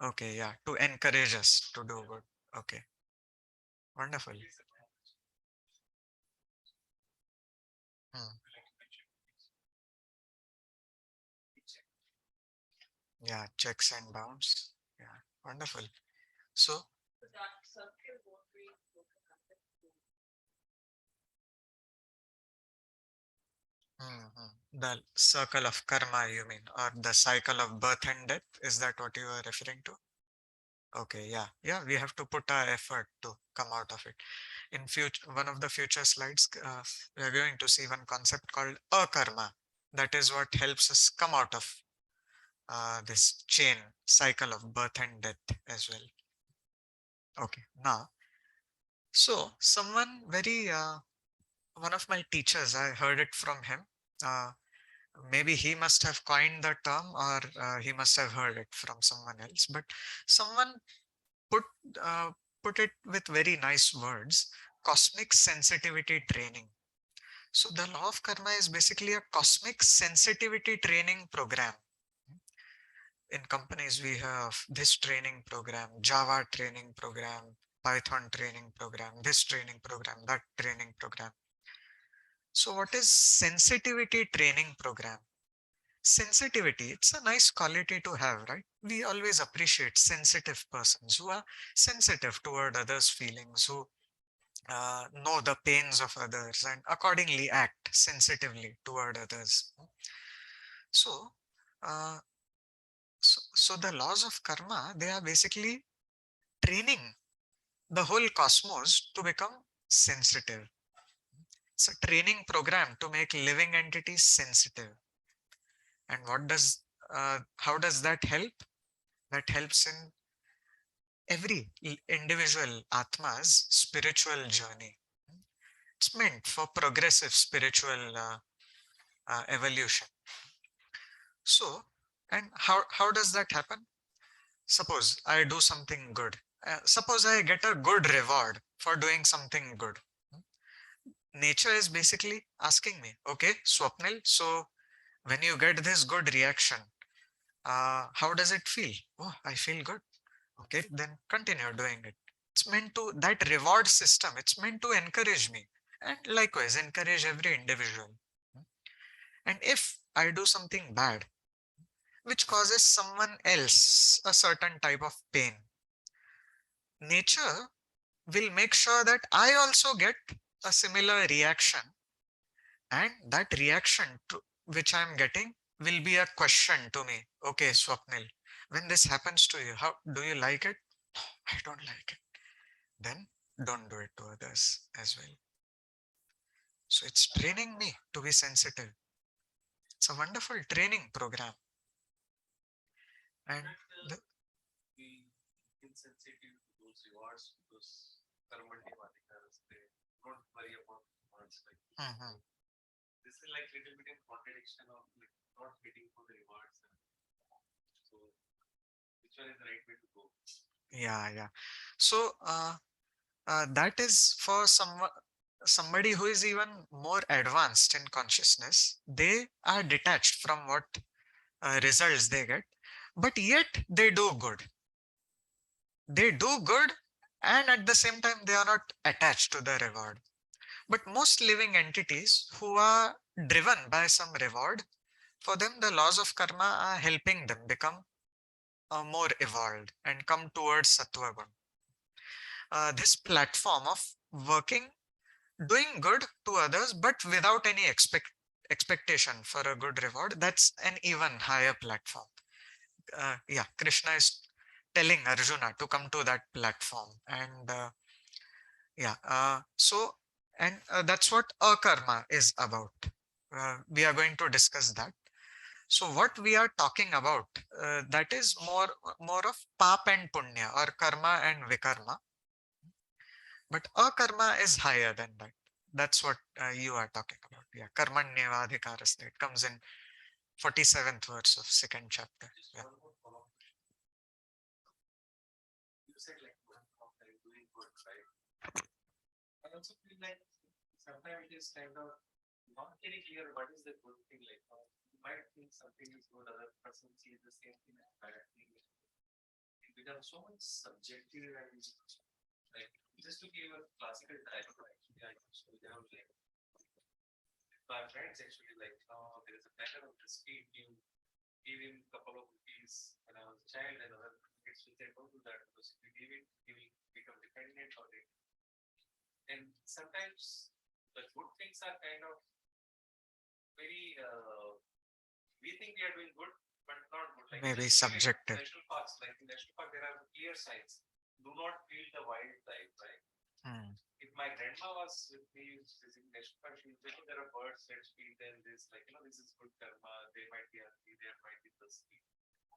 Okay, yeah, to encourage us to do good. Okay, wonderful. Hmm. Yeah, checks and bounce. Yeah, wonderful. So, the circle of karma, you mean, or the cycle of birth and death? Is that what you are referring to? Okay, yeah, yeah, we have to put our effort to come out of it. In future, one of the future slides, we are going to see one concept called akarma. That is what helps us come out of this chain cycle of birth and death as well. Okay, now, so someone very, one of my teachers, I heard it from him. Uh, Maybe he must have coined the term, or he must have heard it from someone else, but someone put uh, put it with very nice words: cosmic sensitivity training. So the law of karma is basically a cosmic sensitivity training program. In companies, we have this training program, Java training program, Python training program, this training program, that training program. So what is sensitivity training program? Sensitivity, it's a nice quality to have, right? We always appreciate sensitive persons who are sensitive toward others' feelings, who know the pains of others and accordingly act sensitively toward others. So, uh, so the laws of karma, they are basically training the whole cosmos to become sensitive. It's a training program to make living entities sensitive. And how does that help? That helps in every individual Atma's spiritual journey. It's meant for progressive spiritual evolution. So, and how does that happen? Suppose I do something good. Suppose I get a good reward for doing something good. Nature is basically asking me, okay, Swapnil, so when you get this good reaction, how does it feel? Oh, I feel good. Okay, then continue doing it. It's meant to, that reward system, it's meant to encourage me, and likewise encourage every individual. And if I do something bad which causes someone else a certain type of pain, nature will make sure that I also get a similar reaction, and that reaction to which I'm getting will be a question to me. Okay, Swapnil, when this happens to you, how do you like it? I don't like it. Then don't do it to others as well. So it's training me to be sensitive. It's a wonderful training program. And the, Be insensitive to those rewards because karma-devaadikas, they don't worry about rewards. Like Mhm. this is like little bit in contradiction of like not waiting for the rewards. So which one is the right way to go? Yeah. So that is for somebody who is even more advanced in consciousness. They are detached from what results they get, but yet they do good. They do good, and at the same time, they are not attached to the reward. But most living entities who are driven by some reward, for them, the laws of karma are helping them become more evolved and come towards Sattva Gun. This platform of working, doing good to others, but without any expectation for a good reward, that's an even higher platform. yeah, Krishna is telling Arjuna to come to that platform, and yeah, that's what akarma is about. We are going to discuss that. So what we are talking about, that is more of pap and punya, or karma and vikarma. But akarma is higher than that. That's what you are talking about. Yeah, karmanyevadhikarasya. It comes in 47th verse of second chapter. Just Yeah. one more follow-up. You said like one of like doing good, right? I also feel like sometimes it is kind of not very clear what is the good thing. Like you might think something is good, other person sees the same thing as bad thing. It becomes so much subjective and like just to give a classical diagram actually I used to have like my friends actually like there is a matter of the street you give him a couple of rupees when I was a child and other kids will say don't do that because if you give it he will become dependent on it. And sometimes the good things are kind of very we think we are doing good but not good. Like Maybe just like subjective. national parks, like in national park there are clear signs. Do not kill the wildlife, right? Hmm. If my grandma was with me visiting national park, she would say, "Oh, there are birds, let's feed them this, like, this is good karma. They might be hungry, they might be thirsty.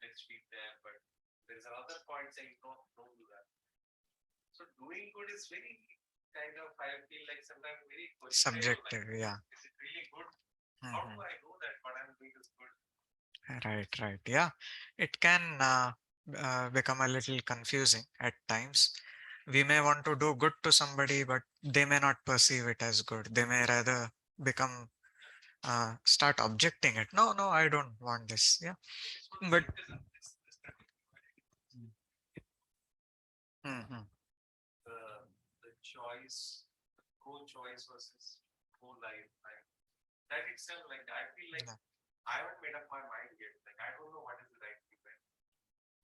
Let's feed them." But there is another point saying, no, don't do that. So doing good is very kind of, I feel like sometimes very questionable. Like, Subjective, yeah. is it really good? How do Mhm. I know that what I'm doing is good? Right. Yeah, it can become a little confusing at times. We may want to do good to somebody, but they may not perceive it as good. They may rather become start objecting it. No, I don't want this. Yeah. It is called But citizen. This Mhm. the choice, pro-choice versus pro-life, right? That itself, like I feel like Yeah. I haven't made up my mind yet. Like I don't know what is the right thing, right?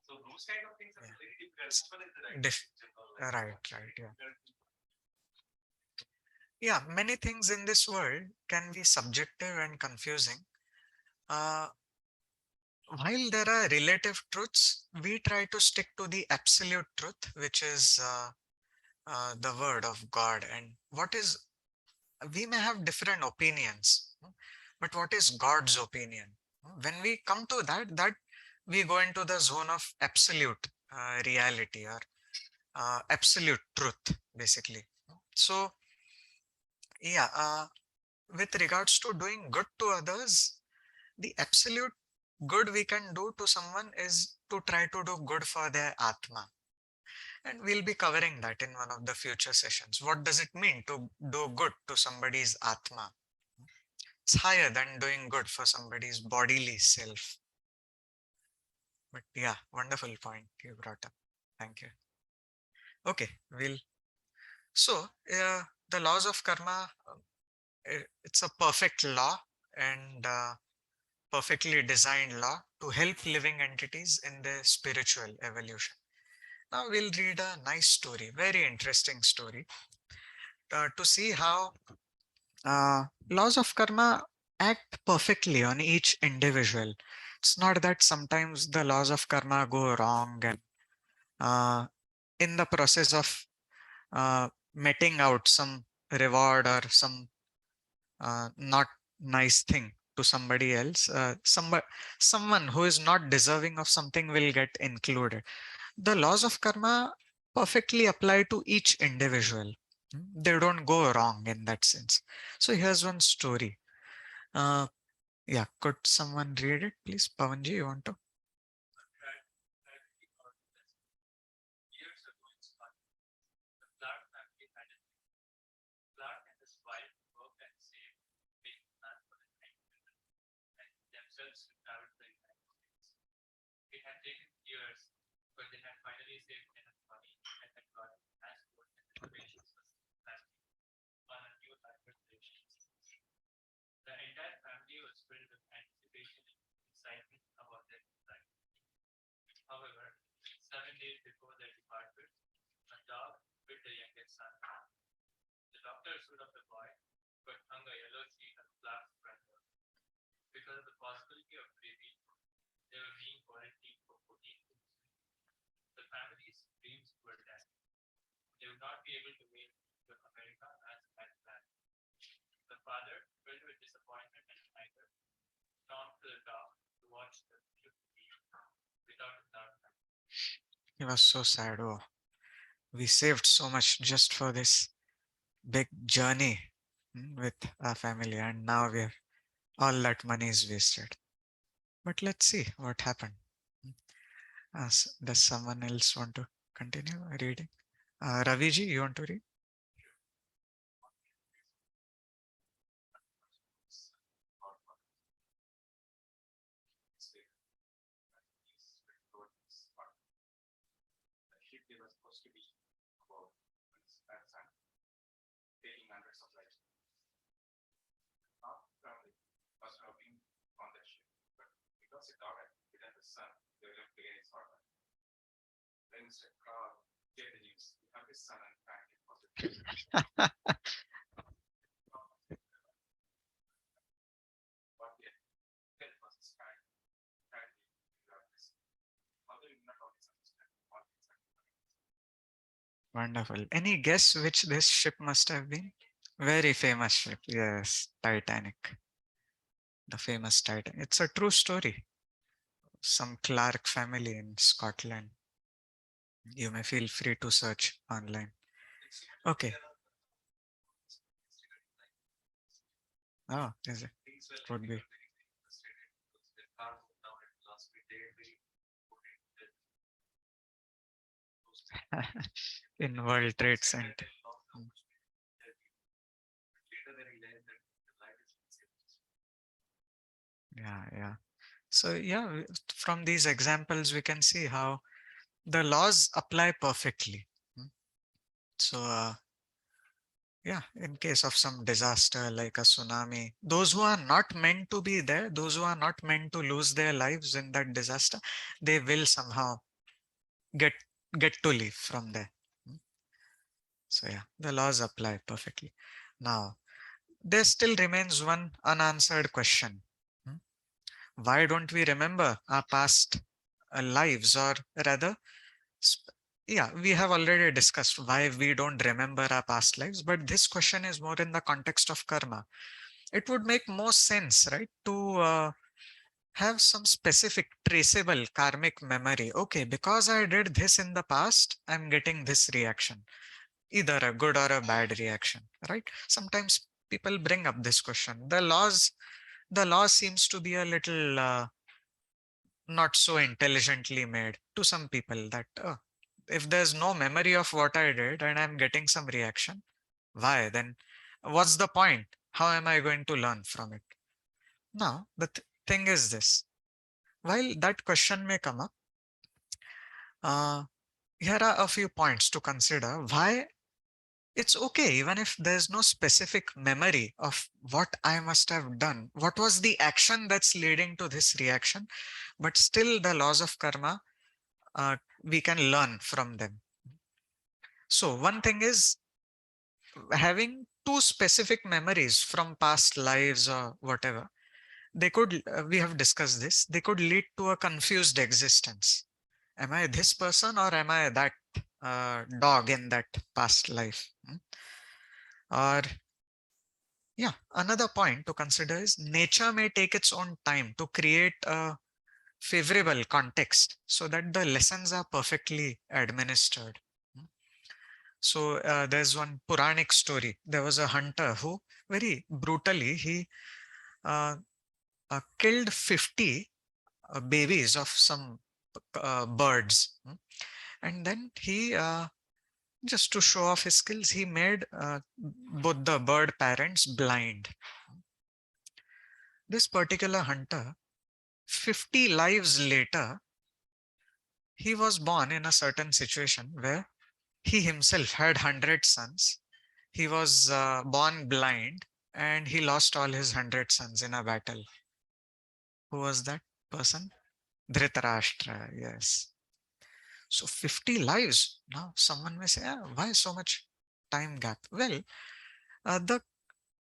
So those kind of things are Yeah. very difficult. What is the right Dif- thing in general? Like, right. Yeah. difficult. Yeah, many things in this world can be subjective and confusing. Uh, while there are relative truths, we try to stick to the absolute truth, which is the word of God. And what is, we may have different opinions, but what is God's opinion? When we come to that we go into the zone of absolute reality, or absolute truth, basically. So, yeah, with regards to doing good to others, the absolute good we can do to someone is to try to do good for their Atma. And we'll be covering that in one of the future sessions. What does it mean to do good to somebody's Atma? It's higher than doing good for somebody's bodily self. But yeah, wonderful point you brought up. Thank you. Okay, so the laws of karma, it's a perfect law, and perfectly designed law to help living entities in their spiritual evolution. Now we'll read a nice story, very interesting story, to see how laws of karma act perfectly on each individual. It's not that sometimes the laws of karma go wrong, and uh, in the process of meting out some reward or some not nice thing to somebody else, someone who is not deserving of something will get included. The laws of karma perfectly apply to each individual. They don't go wrong in that sense. So here's one story. Uh, yeah, could someone read it, please? Pavanji, you want to? Years ago in Scotland, the Clark family had a Clark and his wife worked and saved big plan for the nine children and themselves to travel to the United States. It had taken years, but they had finally saved enough money and had gotten passport and reservations for planning on a new life relations. The entire family was filled with anticipation and excitement about their new life. However, 7 days before their departure, a dog bit the youngest son. The doctor stood up the boy, but hung a yellow sheet on Clark's front door. Because of the possibility of baby, they were being quarantined for not be able to make to America as had planned. The father, filled with disappointment and anger, stormed to the top to watch the ship leave without a thought. He was so sad. Oh, we saved so much just for this big journey with our family, and now all that money is wasted. But let's see what happened. Does someone else want to continue reading? Raviji, you want to read? The ship they were supposed to be about that sun, taking hundreds of lives. Half the family was working on the ship, but because it ordered within the sun, they left again its order. Then Mr. Carl gave the news. We have his son and family was what yet that was his kind. Tragedy without this. Although we do not always understand what exactly. Wonderful. Any guess which this ship must have been? Very famous ship. Yes, Titanic. The famous Titanic. It's a true story. Some Clark family in Scotland. You may feel free to search online. Okay. Oh, is it? Would be. In World Trade Center. Yeah. So yeah, from these examples, we can see how the laws apply perfectly. So yeah, in case of some disaster like a tsunami, those who are not meant to be there, those who are not meant to lose their lives in that disaster, they will somehow get to leave from there. So yeah, the laws apply perfectly. Now, there still remains one unanswered question. Why don't we remember our past lives, or rather, yeah, we have already discussed why we don't remember our past lives, but this question is more in the context of karma. It would make more sense, right, to have some specific traceable karmic memory. Okay, because I did this in the past, I'm getting this reaction, either a good or a bad reaction, right? Sometimes people bring up this question. The law seems to be a little not so intelligently made to some people, that if there's no memory of what I did and I'm getting some reaction, why then? What's the point? How am I going to learn from it? Now, the thing is this. While that question may come up, uh, here are a few points to consider why it's okay, even if there's no specific memory of what I must have done, what was the action that's leading to this reaction, but still the laws of karma, we can learn from them. So one thing is having two specific memories from past lives or whatever. They could, we have discussed this, they could lead to a confused existence. Am I this person or am I that dog in that past life? Or yeah, another point to consider is nature may take its own time to create a favorable context so that the lessons are perfectly administered. So there's one Puranic story. There was a hunter who very brutally, he uh, killed 50 babies of some birds. And then he, just to show off his skills, he made both the bird parents blind. This particular hunter, 50 lives later, he was born in a certain situation where he himself had 100 sons. He was born blind and he lost all his 100 sons in a battle. Who was that person? Dhritarashtra, yes. So 50 lives. Now someone may say, why so much time gap? Well,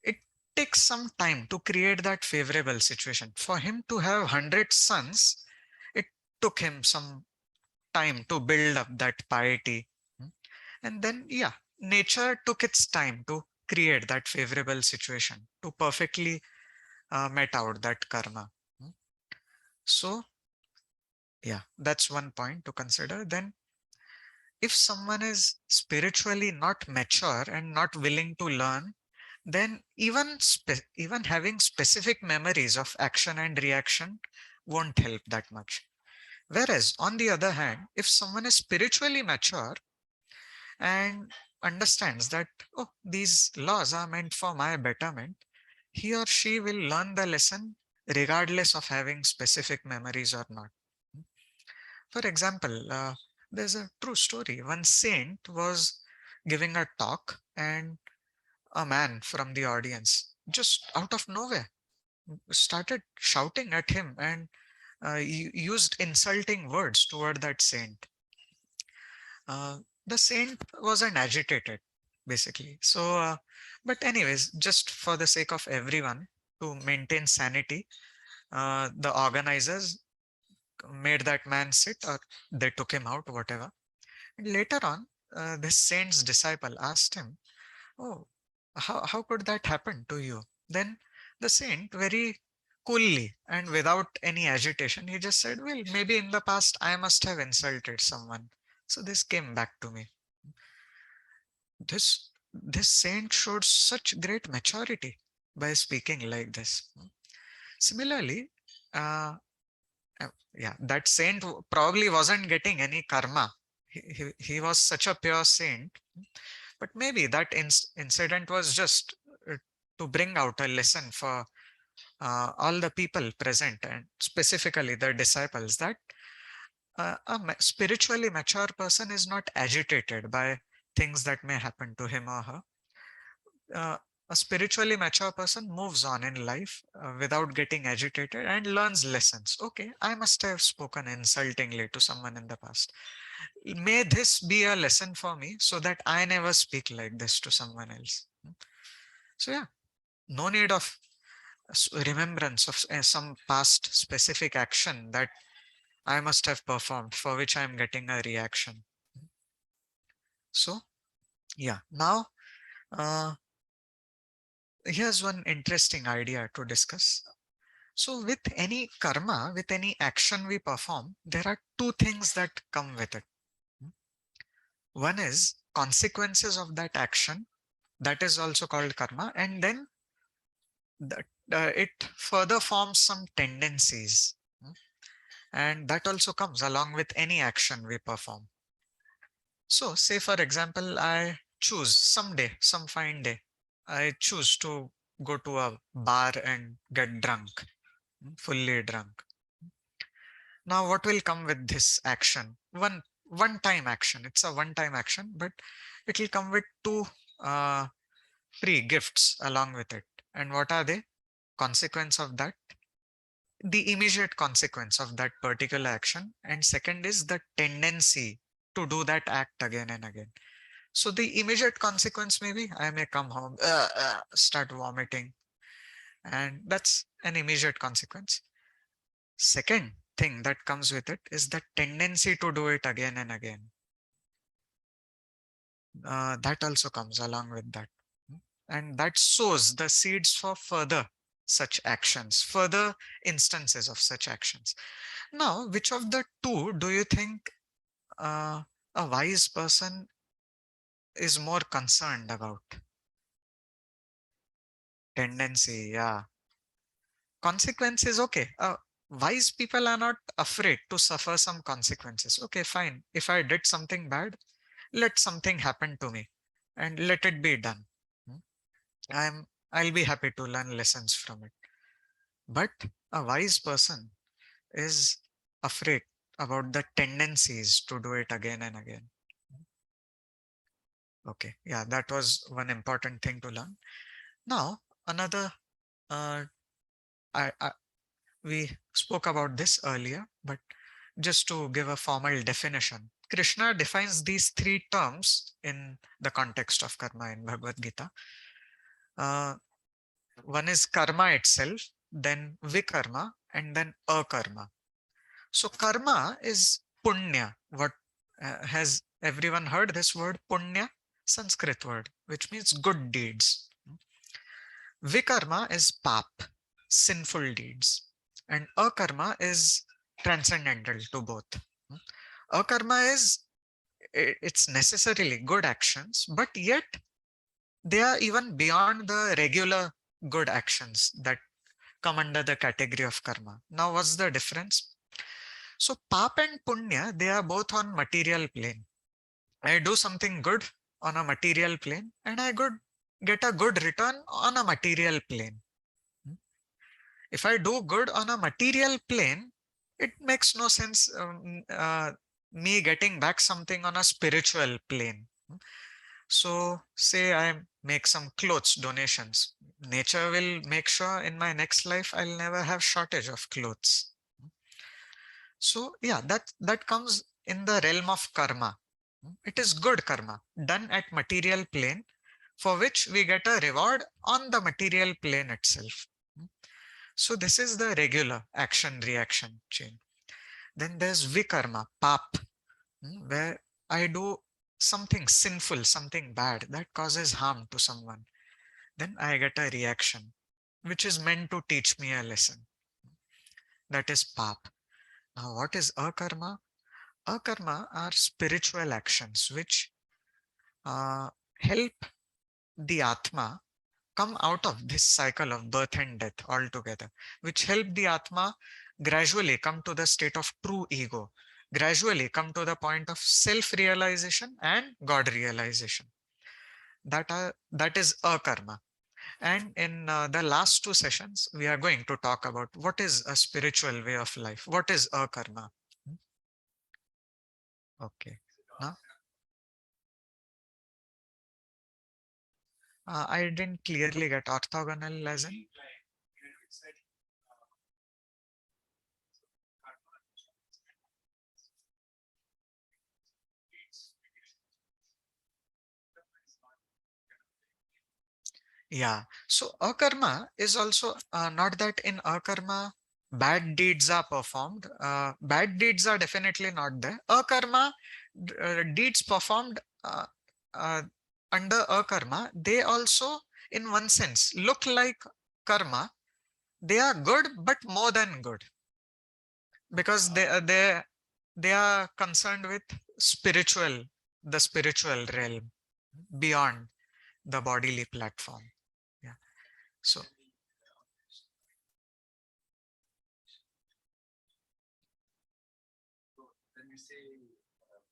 it takes some time to create that favorable situation. For him to have 100 sons, it took him some time to build up that piety. And then, yeah, nature took its time to create that favorable situation to perfectly met out that karma. So yeah, that's one point to consider. Then if someone is spiritually not mature and not willing to learn, then even having specific memories of action and reaction won't help that much. Whereas on the other hand, if someone is spiritually mature and understands that, oh, these laws are meant for my betterment, he or she will learn the lesson regardless of having specific memories or not. For example, there's a true story. One saint was giving a talk, and a man from the audience, just out of nowhere, started shouting at him and used insulting words toward that saint. Uh, the saint wasn't agitated, basically. So, but anyways, just for the sake of everyone, to maintain sanity, the organizers made that man sit, or they took him out, whatever. And later on, this saint's disciple asked him, "Oh, how could that happen to you?" Then the saint, very coolly and without any agitation, he just said, "Well, maybe in the past I must have insulted someone. So this came back to me." This saint showed such great maturity by speaking like this. Similarly, uh, yeah, that saint probably wasn't getting any karma. He was such a pure saint, but maybe that incident was just to bring out a lesson for all the people present, and specifically the disciples, that spiritually mature person is not agitated by things that may happen to him or her. uh, a spiritually mature person moves on in life without getting agitated and learns lessons. Okay, I must have spoken insultingly to someone in the past. May this be a lesson for me so that I never speak like this to someone else. So yeah, no need of remembrance of some past specific action that I must have performed for which I am getting a reaction. So yeah, now uh, here's one interesting idea to discuss. So with any karma, with any action we perform, there are two things that come with it. One is consequences of that action, that is also called karma, and then that it further forms some tendencies, and that also comes along with any action we perform. So say for example, I choose someday, some fine day, I choose to go to a bar and get drunk, fully drunk. Now, what will come with this action? One time action. It's a one time action, but it will come with two uh, free gifts along with it. And what are they? Consequence of that, the immediate consequence of that particular action. And second is the tendency to do that act again and again. So the immediate consequence, maybe I may come home, start vomiting, and that's an immediate consequence. Second thing that comes with it is the tendency to do it again and again. That also comes along with that. And that sows the seeds for further such actions, further instances of such actions. Now, which of the two do you think a wise person is more concerned about? Tendency, yeah. Consequences, okay. Wise people are not afraid to suffer some consequences. Okay, fine. If I did something bad, let something happen to me and let it be done. I'll be happy to learn lessons from it. But a wise person is afraid about the tendencies to do it again and again. Okay, yeah, that was one important thing to learn. Now, another, uh, we spoke about this earlier, but just to give a formal definition, Krishna defines these three terms in the context of karma in Bhagavad Gita. One is karma itself, then vikarma, and then akarma. So karma is punya. What has everyone heard this word punya? Sanskrit word, which means good deeds. Vikarma is pap, sinful deeds. And akarma is transcendental to both. Akarma is, it's necessarily good actions, but yet they are even beyond the regular good actions that come under the category of karma. Now, what's the difference? So pap and punya, they are both on material plane. I do something good on a material plane and I get a good return on a material plane. If I do good on a material plane, it makes no sense me getting back something on a spiritual plane. So say I make some clothes donations. Nature will make sure in my next life I'll never have shortage of clothes. So yeah, that comes in the realm of karma. It is good karma done at material plane for which we get a reward on the material plane itself. So this is the regular action reaction chain. Then there's vikarma, pap, where I do something sinful, something bad that causes harm to someone. Then I get a reaction which is meant to teach me a lesson. That is pap. Now what is akarma? Akarma are spiritual actions which help the Atma come out of this cycle of birth and death altogether, which help the Atma gradually come to the state of true ego, gradually come to the point of self-realization and God realization. That is akarma. And in the last two sessions, we are going to talk about what is a spiritual way of life. What is akarma? Okay. Now, I didn't clearly get orthogonal as in. Yeah. So akarma is also not that in akarma bad deeds are performed. Bad deeds are definitely not there. Akarma deeds performed uh, under akarma, they also in one sense look like karma. They are good, but more than good, because they are concerned with spiritual, the spiritual realm beyond the bodily platform. Yeah. So when we say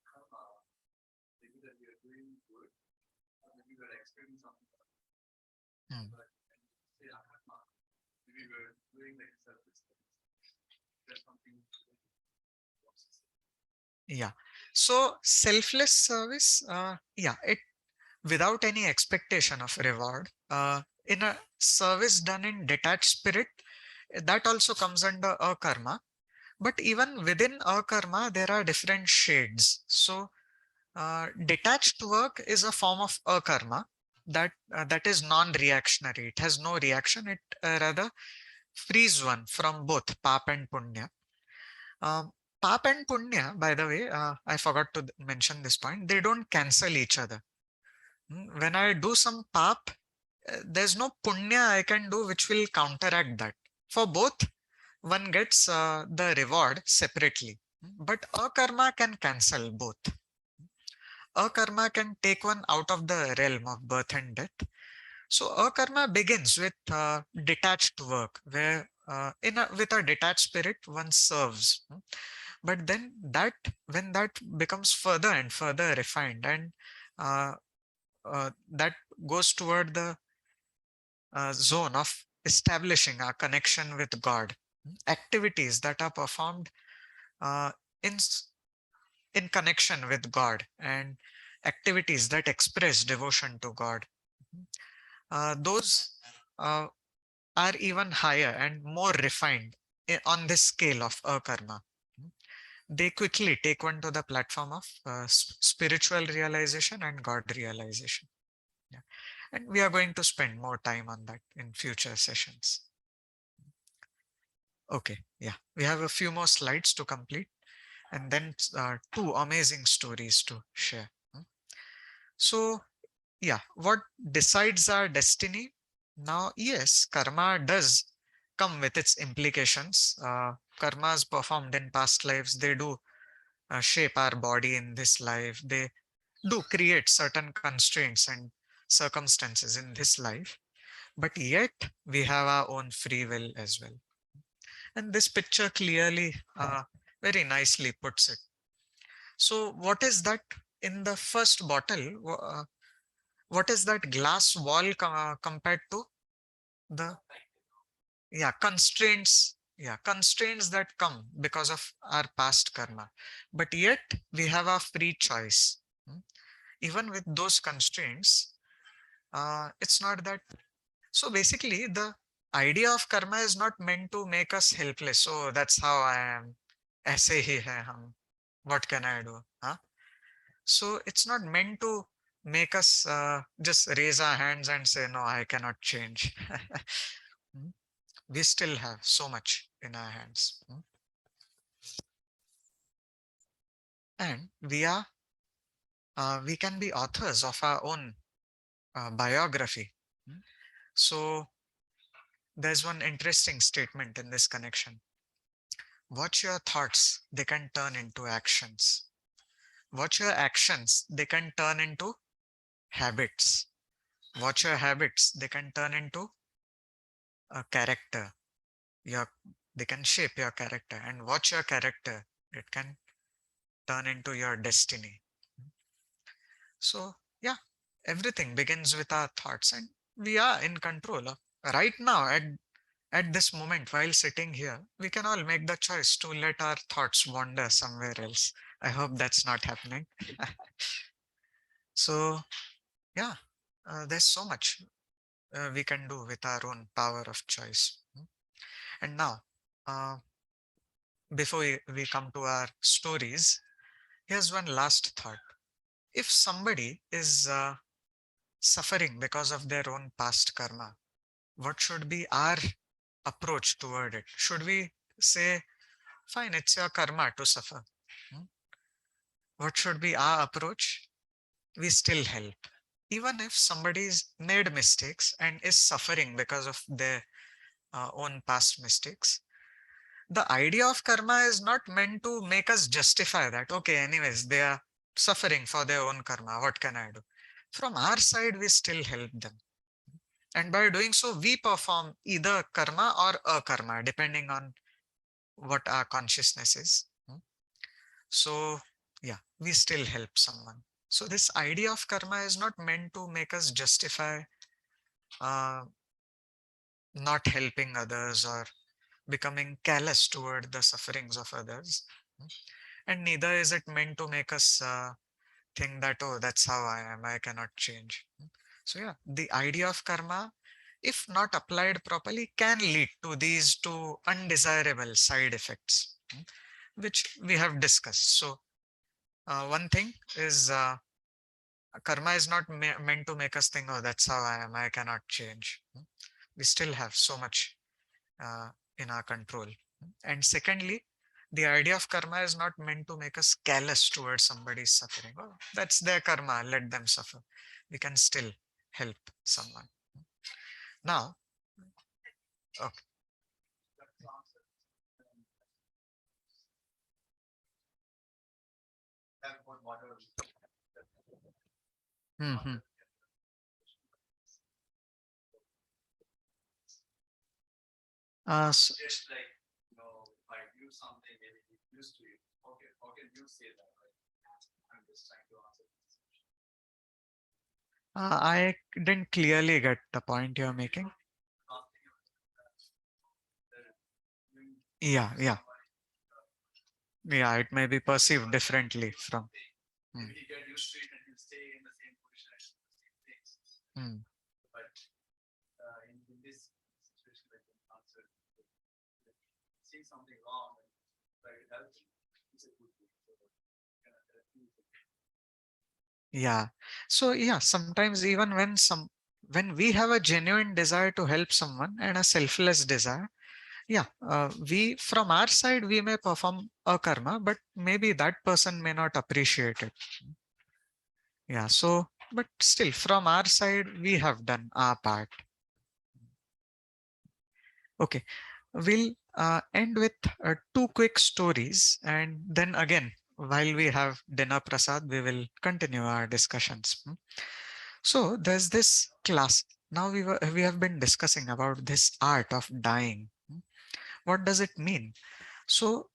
karma, maybe that we are doing good, or maybe we are experiencing something. Hmm. But when we say karma, maybe we are doing like self-respect. There's something. Yeah. So selfless service, yeah, it without any expectation of reward, in a service done in detached spirit, that also comes under a karma. But even within a karma, there are different shades. So detached work is a form of a karma that is non-reactionary. It has no reaction. It rather frees one from both pap and punya. Um, Pap and Punya, by the way, I forgot to mention this point, they don't cancel each other. When I do some Pap, there's no Punya I can do which will counteract that. For both, one gets the reward separately. But a karma can cancel both. A karma can take one out of the realm of birth and death. So a karma begins with detached work, where with a detached spirit one serves. But then when that becomes further and further refined, and that goes toward the zone of establishing a connection with God, activities that are performed uh, in in connection with God, and activities that express devotion to God, those are even higher and more refined on this scale of karma. They quickly take one to the platform of spiritual realization and God realization. Yeah. And we are going to spend more time on that in future sessions. Okay, yeah, we have a few more slides to complete, and then two amazing stories to share. So yeah, what decides our destiny? Now, yes, karma does come with its implications. Karmas performed in past lives, they do shape our body in this life. They do create certain constraints and circumstances in this life. But yet, we have our own free will as well. And this picture clearly, very nicely puts it. So, what is that in the first bottle? What is that glass wall compared to? The constraints that come because of our past karma, but yet we have a free choice. Even with those constraints, it's not that. So basically the idea of karma is not meant to make us helpless. So that's how I am, aise hi hai hum, what can I do, huh? So it's not meant to make us just raise our hands and say no, I cannot change. Hmm? We still have so much in our hands. And we can be authors of our own biography. So there's one interesting statement in this connection. Watch your thoughts, they can turn into actions. Watch your actions, they can turn into habits. Watch your habits, they can turn into a character. Your, they can shape your character. And watch your character, it can turn into your destiny. So yeah, everything begins with our thoughts, and we are in control of right now at this moment while sitting here. We can all make the choice to let our thoughts wander somewhere else. I hope that's not happening. So yeah, there's so much we can do with our own power of choice. And now, uh, before we come to our stories, here's one last thought. If somebody is suffering because of their own past karma, what should be our approach toward it? Should we say, fine, it's your karma to suffer? Hmm? What should be our approach? We still help. Even if somebody's made mistakes and is suffering because of their own past mistakes, the idea of karma is not meant to make us justify that. Okay, anyways, they are suffering for their own karma. What can I do? From our side, we still help them. And by doing so, we perform either karma or akarma, depending on what our consciousness is. So, yeah, we still help someone. So, this idea of karma is not meant to make us justify uh, not helping others or becoming callous toward the sufferings of others. And neither is it meant to make us think that, oh, that's how I am, I cannot change. So, yeah, the idea of karma, if not applied properly, can lead to these two undesirable side effects, which we have discussed. So, one thing is karma is not meant to make us think, oh, that's how I am, I cannot change. We still have so much uh, in our control. And secondly, the idea of karma is not meant to make us callous towards somebody's suffering. Oh, that's their karma, let them suffer. We can still help someone. Now, okay. Hmm. Just like, if I do something, maybe it used to you. Okay, how can you say that? Right? I'm just trying to answer this question. I didn't clearly get the point you're making. Yeah, yeah, yeah. It may be perceived differently from. Maybe you get used to it and you stay in the same position and do the same things. Hmm. But in this situation, like an answer, see something wrong and try to help you, it's a good thing. So, Yeah. So yeah, sometimes even when we have a genuine desire to help someone and a selfless desire, yeah, we from our side we may perform a karma, but maybe that person may not appreciate it. Yeah. So but still from our side, we have done our part. Okay, we'll end with two quick stories, and then again, while we have dinner prasad, we will continue our discussions. So there's this class. Now we have been discussing about this art of dying. What does it mean? So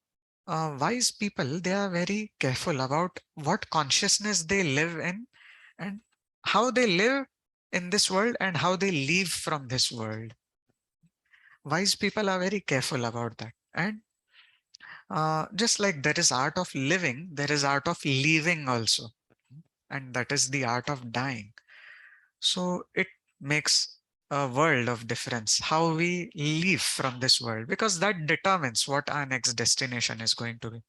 wise people, they are very careful about what consciousness they live in and how they live in this world and how they leave from this world. Wise people are very careful about that. And just like there is art of living, there is art of leaving also. And that is the art of dying. So it makes a world of difference how we leave from this world, because that determines what our next destination is going to be.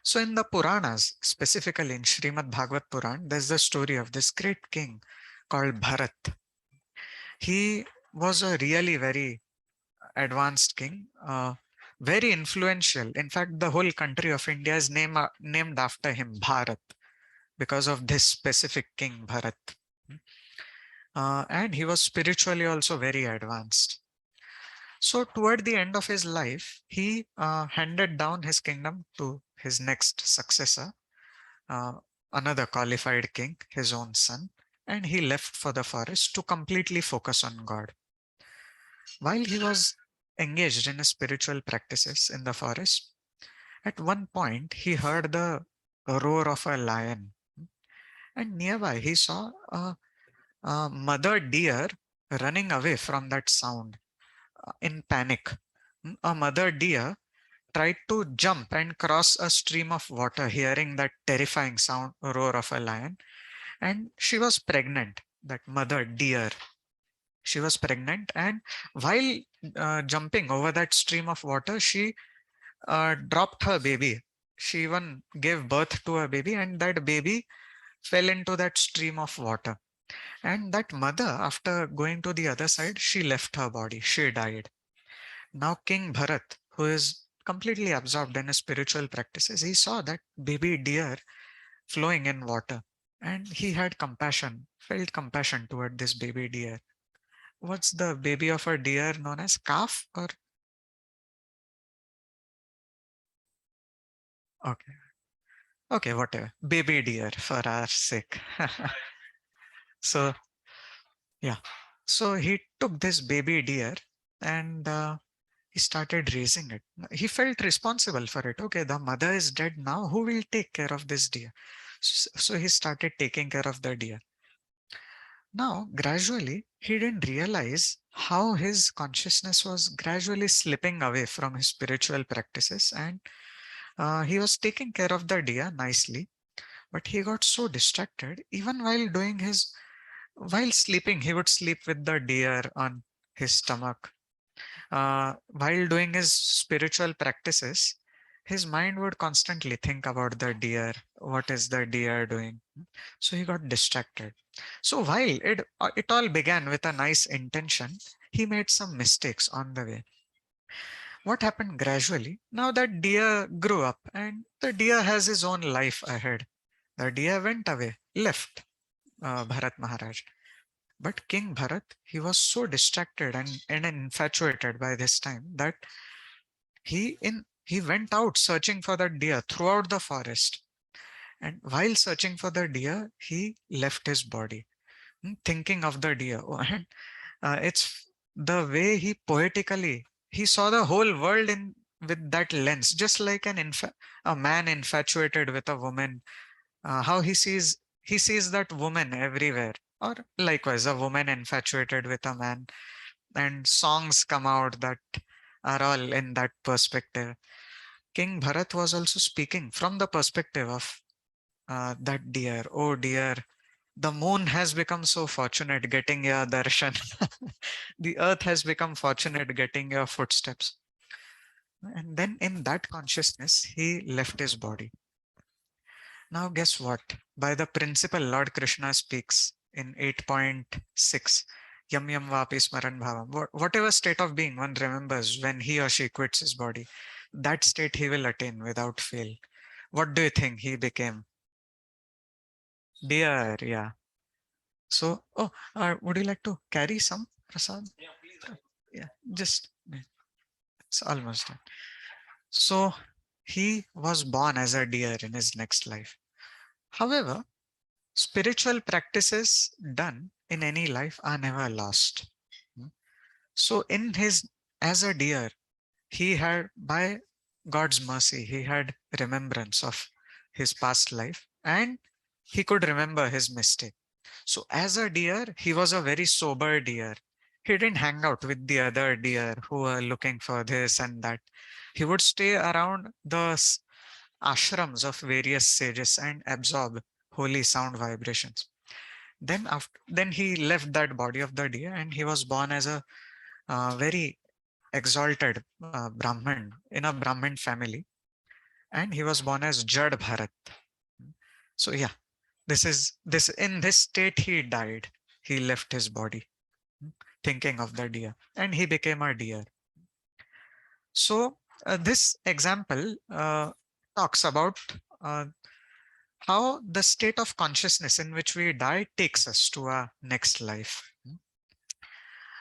So in the Puranas, specifically in Srimad Bhagavat Puran, there's the story of this great king called Bharat. He was a really very advanced king, very influential. In fact, the whole country of India is named after him, Bharat, because of this specific king, Bharat. And he was spiritually also very advanced. So toward the end of his life, he handed down his kingdom to his next successor, uh, another qualified king, his own son, and he left for the forest to completely focus on God. While he was engaged in his spiritual practices in the forest, at one point he heard the roar of a lion, and nearby he saw a mother deer running away from that sound in panic. A mother deer tried to jump and cross a stream of water, hearing that terrifying sound roar of a lion, and she was pregnant. That mother deer, she was pregnant, and while jumping over that stream of water, she dropped her baby. She even gave birth to a baby, and that baby fell into that stream of water. And that mother, after going to the other side, she left her body. She died. Now King Bharat, who is completely absorbed in his spiritual practices, he saw that baby deer flowing in water, and he had compassion, felt compassion toward this baby deer. What's the baby of a deer known as? Calf or? Okay. Okay, whatever. Baby deer for our sake. So, yeah. So he took this baby deer and he started raising it. He felt responsible for it. Okay, the mother is dead now. Who will take care of this deer? So he started taking care of the deer. Now, gradually, he didn't realize how his consciousness was gradually slipping away from his spiritual practices, and he was taking care of the deer nicely, but he got so distracted. Even while sleeping, he would sleep with the deer on his stomach. While doing his spiritual practices, his mind would constantly think about the deer. What is the deer doing? So he got distracted. So while it all began with a nice intention, he made some mistakes on the way. What happened gradually? Now that deer grew up and the deer has his own life ahead. The deer went away, left Bharat Maharaj. But King Bharat, he was so distracted and infatuated by this time that he went out searching for the deer throughout the forest. And while searching for the deer, he left his body, thinking of the deer. And it's the way he poetically, he saw the whole world in with that lens, just like a man infatuated with a woman, how he sees that woman everywhere, or likewise a woman infatuated with a man, and songs come out that are all in that perspective. King Bharat was also speaking from the perspective of that deer. Oh dear, the moon has become so fortunate getting your darshan. The earth has become fortunate getting your footsteps. And then in that consciousness, he left his body. Now guess what? By the principle Lord Krishna speaks in 8.6, Yam Yam Vapi Smaran Bhavam. Whatever state of being one remembers when he or she quits his body, that state he will attain without fail. What do you think he became? Deer, yeah. So, would you like to carry some prasad? Yeah, please. Yeah, just it's almost done. So he was born as a deer in his next life. However, spiritual practices done in any life are never lost. Hmm. So in his as a deer, he had by God's mercy, he had remembrance of his past life and he could remember his mistake. So as a deer, he was a very sober deer. He didn't hang out with the other deer who were looking for this and that. He would stay around the ashrams of various sages and absorb holy sound vibrations. Then he left that body of the deer and he was born as a very exalted Brahmin in a Brahmin family, and he was born as Jad Bharat. So yeah, this in this state he died. He left his body, thinking of the deer, and he became a deer. So this example talks about how the state of consciousness in which we die takes us to our next life.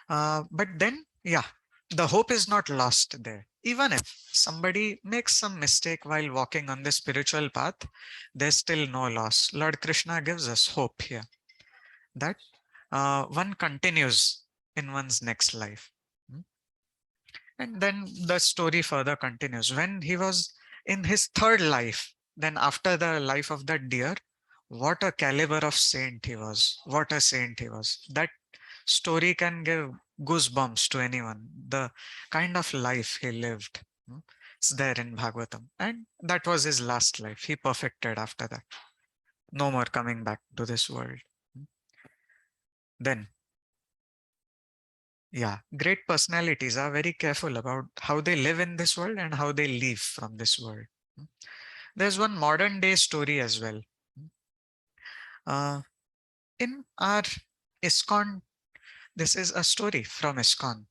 But then, yeah, the hope is not lost there. Even if somebody makes some mistake while walking on the spiritual path, there's still no loss. Lord Krishna gives us hope here that one continues in one's next life. Hmm. And then the story further continues. When he was in his third life, then after the life of that deer, what a caliber of saint he was. What a saint he was. That story can give goosebumps to anyone. The kind of life he lived, it's there in Bhagavatam. And that was his last life. He perfected after that. No more coming back to this world. Then, yeah, great personalities are very careful about how they live in this world and how they leave from this world. There's one modern day story as well. Uh, in our ISKCON, this is a story from ISKCON.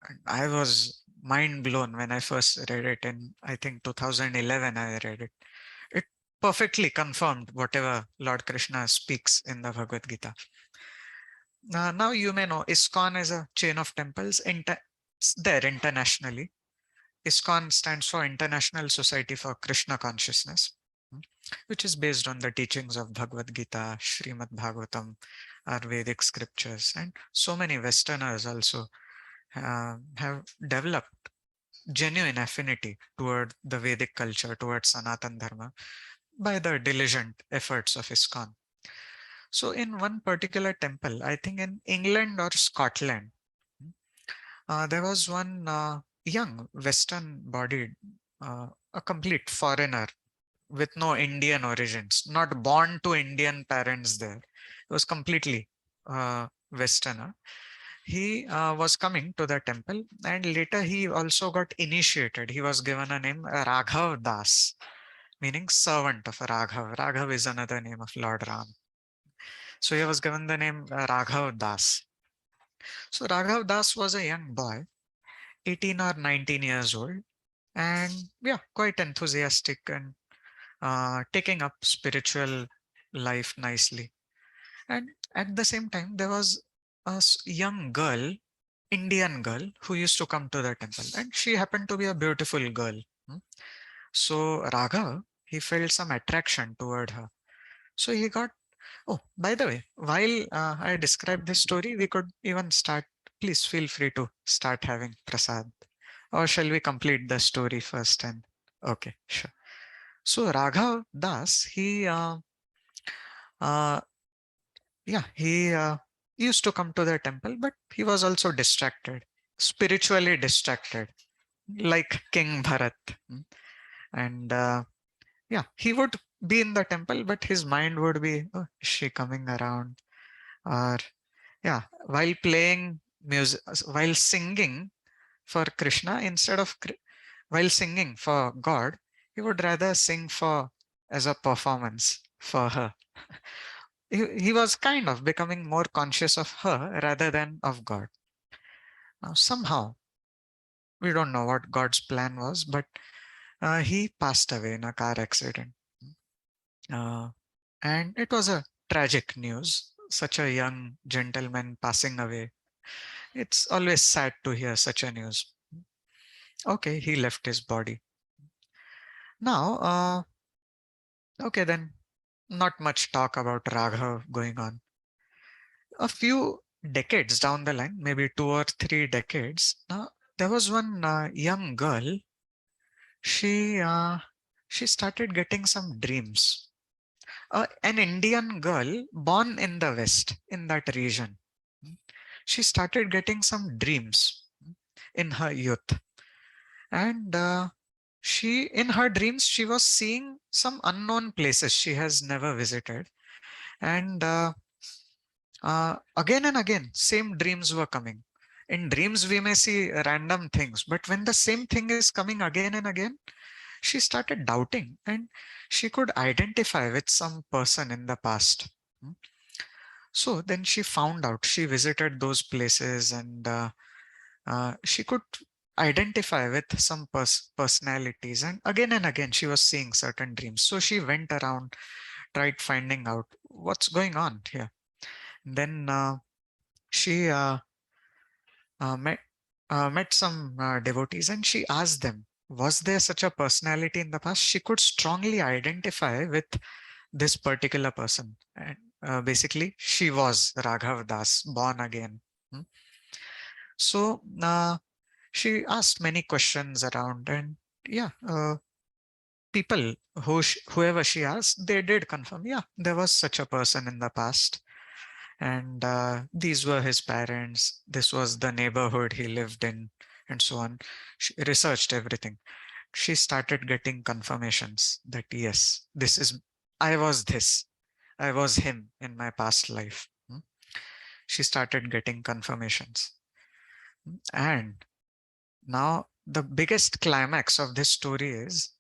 And I was mind blown when I first read it in, I think 2011, I read it. It perfectly confirmed whatever Lord Krishna speaks in the Bhagavad Gita. Now you may know ISKCON is a chain of temples it's there internationally. ISKCON stands for International Society for Krishna Consciousness, which is based on the teachings of Bhagavad Gita, Srimad Bhagavatam, our Vedic scriptures, and so many Westerners also have developed genuine affinity toward the Vedic culture, towards Sanatan Dharma, by the diligent efforts of ISKCON. So in one particular temple, I think in England or Scotland, there was one young Western-bodied, a complete foreigner with no Indian origins, not born to Indian parents there. He was completely Westerner. He was coming to the temple and later he also got initiated. He was given a name Raghav Das, meaning servant of Raghav. Raghav is another name of Lord Ram. So he was given the name Raghav Das. So Raghav Das was a young boy, 18 or 19 years old, and yeah, quite enthusiastic and taking up spiritual life nicely. And at the same time, there was a young girl, Indian girl, who used to come to the temple, and she happened to be a beautiful girl. So Raghav, he felt some attraction toward her. So he got, oh, by the way, while I describe this story, we could even start, please feel free to start having prasad. Or shall we complete the story first? And okay, sure. So Raghav Das, uh, he used to come to the temple, but he was also distracted, spiritually distracted, like King Bharat. And yeah, he would be in the temple, but his mind would be, oh, is she coming around? Or yeah, while playing music, while singing for Krishna, instead of while singing for God, he would rather sing for as a performance for her. He was kind of becoming more conscious of her rather than of God. Now, somehow, we don't know what God's plan was, but he passed away in a car accident. And it was a tragic news. such a young gentleman passing away. It's always sad to hear such a news. Okay, he left his body. Now, okay, then not much talk about Raghav going on. A few decades down the line, maybe 2 or 3 decades, now there was one young girl. She she started getting some dreams. An Indian girl born in the West, in that region. She started getting some dreams in her youth, and she, in her dreams, she was seeing some unknown places she has never visited, and again and again, same dreams were coming. In dreams, we may see random things, but when the same thing is coming again and again, she started doubting, and she could identify with some person in the past. Hmm. So then she found out, she visited those places, and she could identify with some personalities. And again, she was seeing certain dreams. So she went around, tried finding out what's going on here. Then she met some devotees, and she asked them, was there such a personality in the past? She could strongly identify with this particular person, and basically she was Raghav Das, born again. Hmm. So she asked many questions around, and yeah, people whoever she asked, they did confirm, yeah, there was such a person in the past, and these were his parents, this was the neighborhood he lived in, and so on. She researched everything. She started getting confirmations that yes, this is, I was this, I was him in my past life. Hmm. She started getting confirmations. And now the biggest climax of this story is,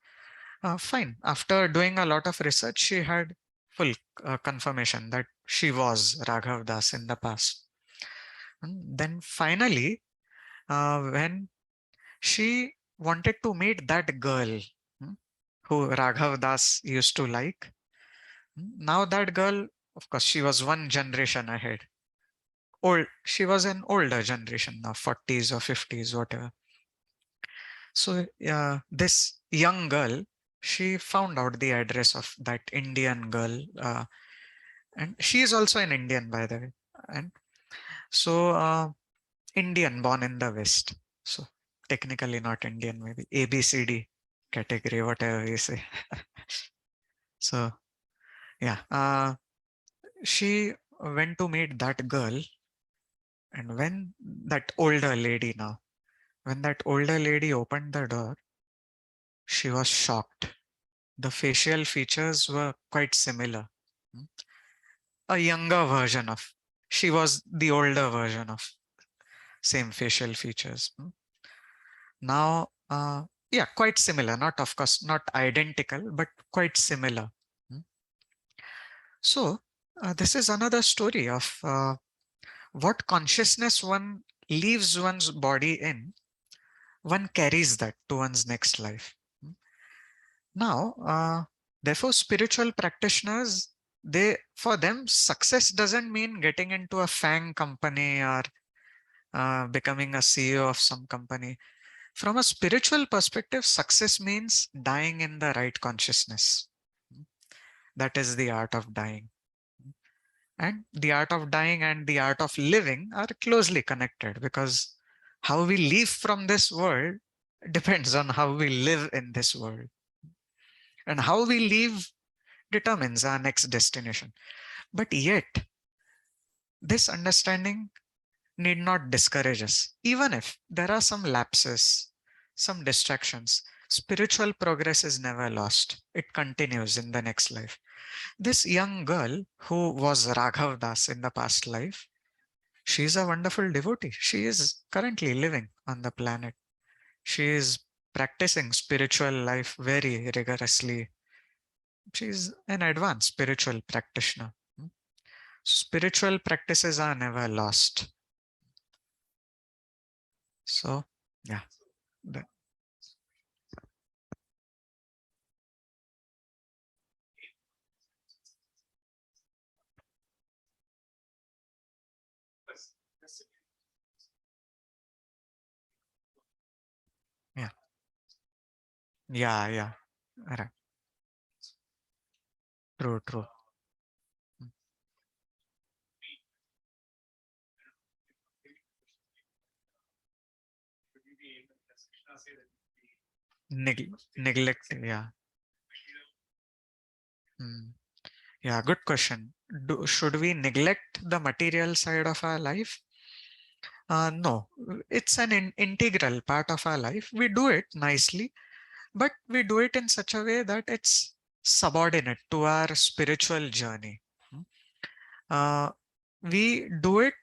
fine, after doing a lot of research, she had full confirmation that she was Raghav Das in the past. And then finally, when she wanted to meet that girl, hmm, who Raghav Das used to like, now that girl, of course, she was one generation ahead. Old, she was an older generation now, 40s or 50s, whatever. So this young girl, she found out the address of that Indian girl, and she is also an Indian, by the way. And so Indian, born in the West. So technically not Indian, maybe ABCD category, whatever you say. So yeah, she went to meet that girl, and when that older lady now, when that older lady opened the door, she was shocked. The facial features were quite similar. Hmm. A younger version of, she was the older version of same facial features. Hmm. Now, yeah, quite similar, not of course, not identical, but quite similar. Hmm. So this is another story of what consciousness one leaves one's body in, one carries that to one's next life. Hmm. Now, therefore, spiritual practitioners, they, for them, success doesn't mean getting into a FANG company or becoming a CEO of some company. From a spiritual perspective, success means dying in the right consciousness. That is the art of dying. And the art of dying and the art of living are closely connected, because how we leave from this world depends on how we live in this world. And how we leave determines our next destination. But yet, this understanding need not discourage us. Even if there are some lapses, some distractions, spiritual progress is never lost. It continues in the next life. This young girl who was Raghav Das in the past life, she is a wonderful devotee. She is currently living on the planet. She is practicing spiritual life very rigorously. She is an advanced spiritual practitioner. Spiritual practices are never lost. So, yeah. Yeah. Right. True. Mm. Should we be able, as Krishna said, that we Neglect. Yeah. material Mm. Yeah. Good question. Should we neglect the material side of our life? No, it's an integral part of our life. We do it nicely, but we do it in such a way that it's subordinate to our spiritual journey. Hmm. Uh, we do it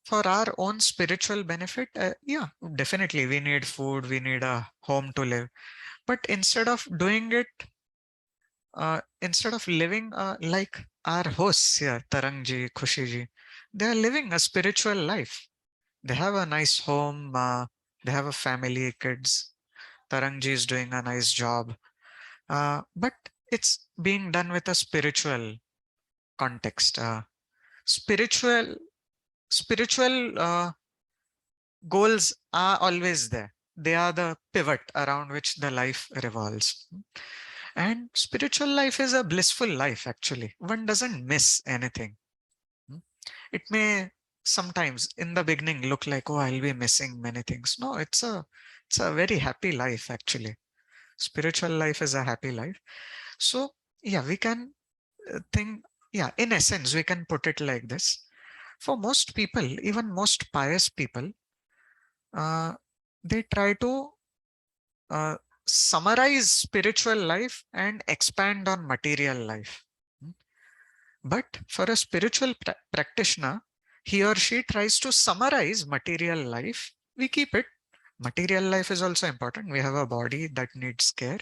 for our own spiritual benefit. Yeah, definitely. We need food, we need a home to live. But instead of living like our hosts here, Tarangji, Khushiji, they are living a spiritual life. They have a nice home, they have a family, kids. Tarangji is doing a nice job. But it's being done with a spiritual context. Spiritual spiritual goals are always there. They are the pivot around which the life revolves. And spiritual life is a blissful life, actually. One doesn't miss anything. It may sometimes in the beginning look like, oh, I'll be missing many things. No, it's a very happy life, actually. Spiritual life is a happy life. So, yeah, we can think, yeah, in essence, we can put it like this. For most people, even most pious people, uh, they try to uh, summarize spiritual life and expand on material life. Hmm. But for a spiritual practitioner, he or she tries to summarize material life. We keep it. Material life is also important. We have a body that needs care.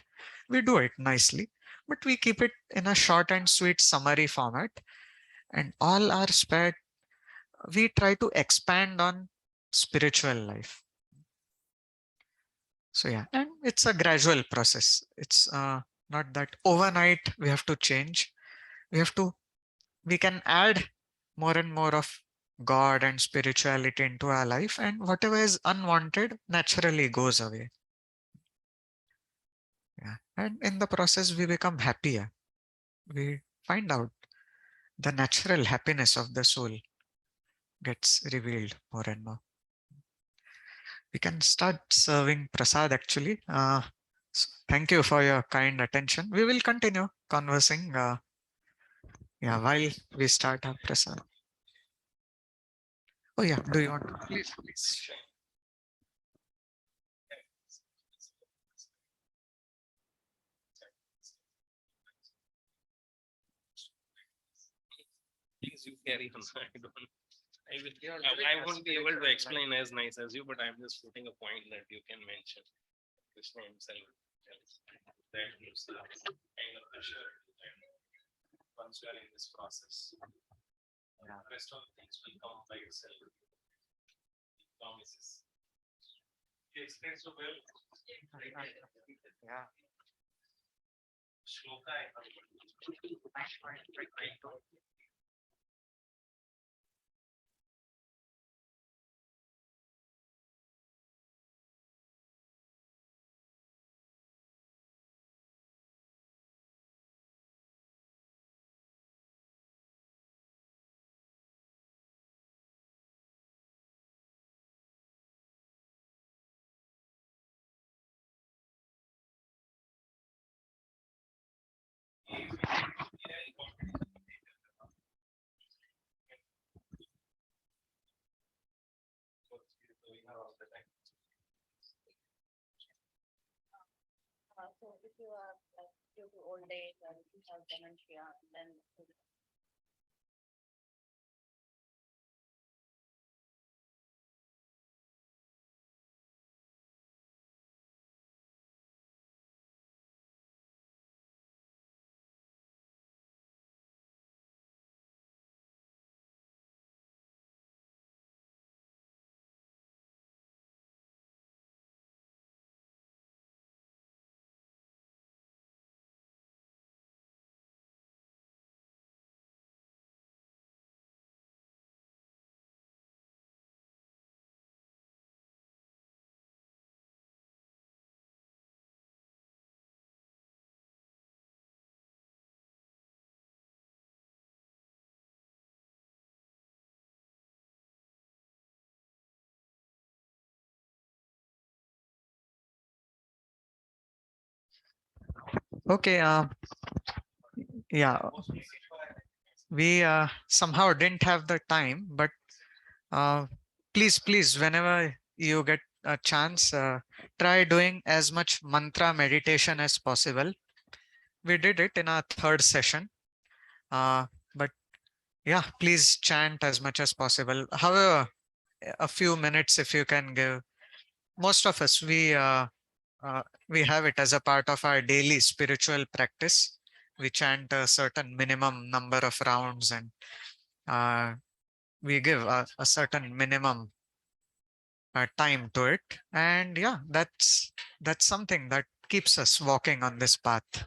We do it nicely, but we keep it in a short and sweet summary format. And all our spare, we try to expand on spiritual life. So yeah, and it's a gradual process. It's not that overnight we have to change. We have to, we can add more and more of God and spirituality into our life, and whatever is unwanted naturally goes away. Yeah. And in the process, we become happier. We find out the natural happiness of the soul gets revealed more and more. We can start serving prasad actually. Thank you for your kind attention. We will continue conversing. Yeah, while we start our prasad. Oh yeah, do you want to please? Please, you carry on. I won't be able to explain as nice as you, but I'm just putting a point that you can mention. Krishna himself tells that gives a kind of assurance once you are in this process. Yeah. The rest of the things will come by itself. He promises. He explains so well. Yeah. Shloka, I So if you are like due to old age or if you have dementia, then Okay. Yeah, we somehow didn't have the time, but please, whenever you get a chance, try doing as much mantra meditation as possible. We did it in our third session, but yeah, please chant as much as possible. However, a few minutes if you can give. Most of us, we have it as a part of our daily spiritual practice. We chant a certain minimum number of rounds, and uh, we give a certain minimum time to it. And yeah, that's something that keeps us walking on this path.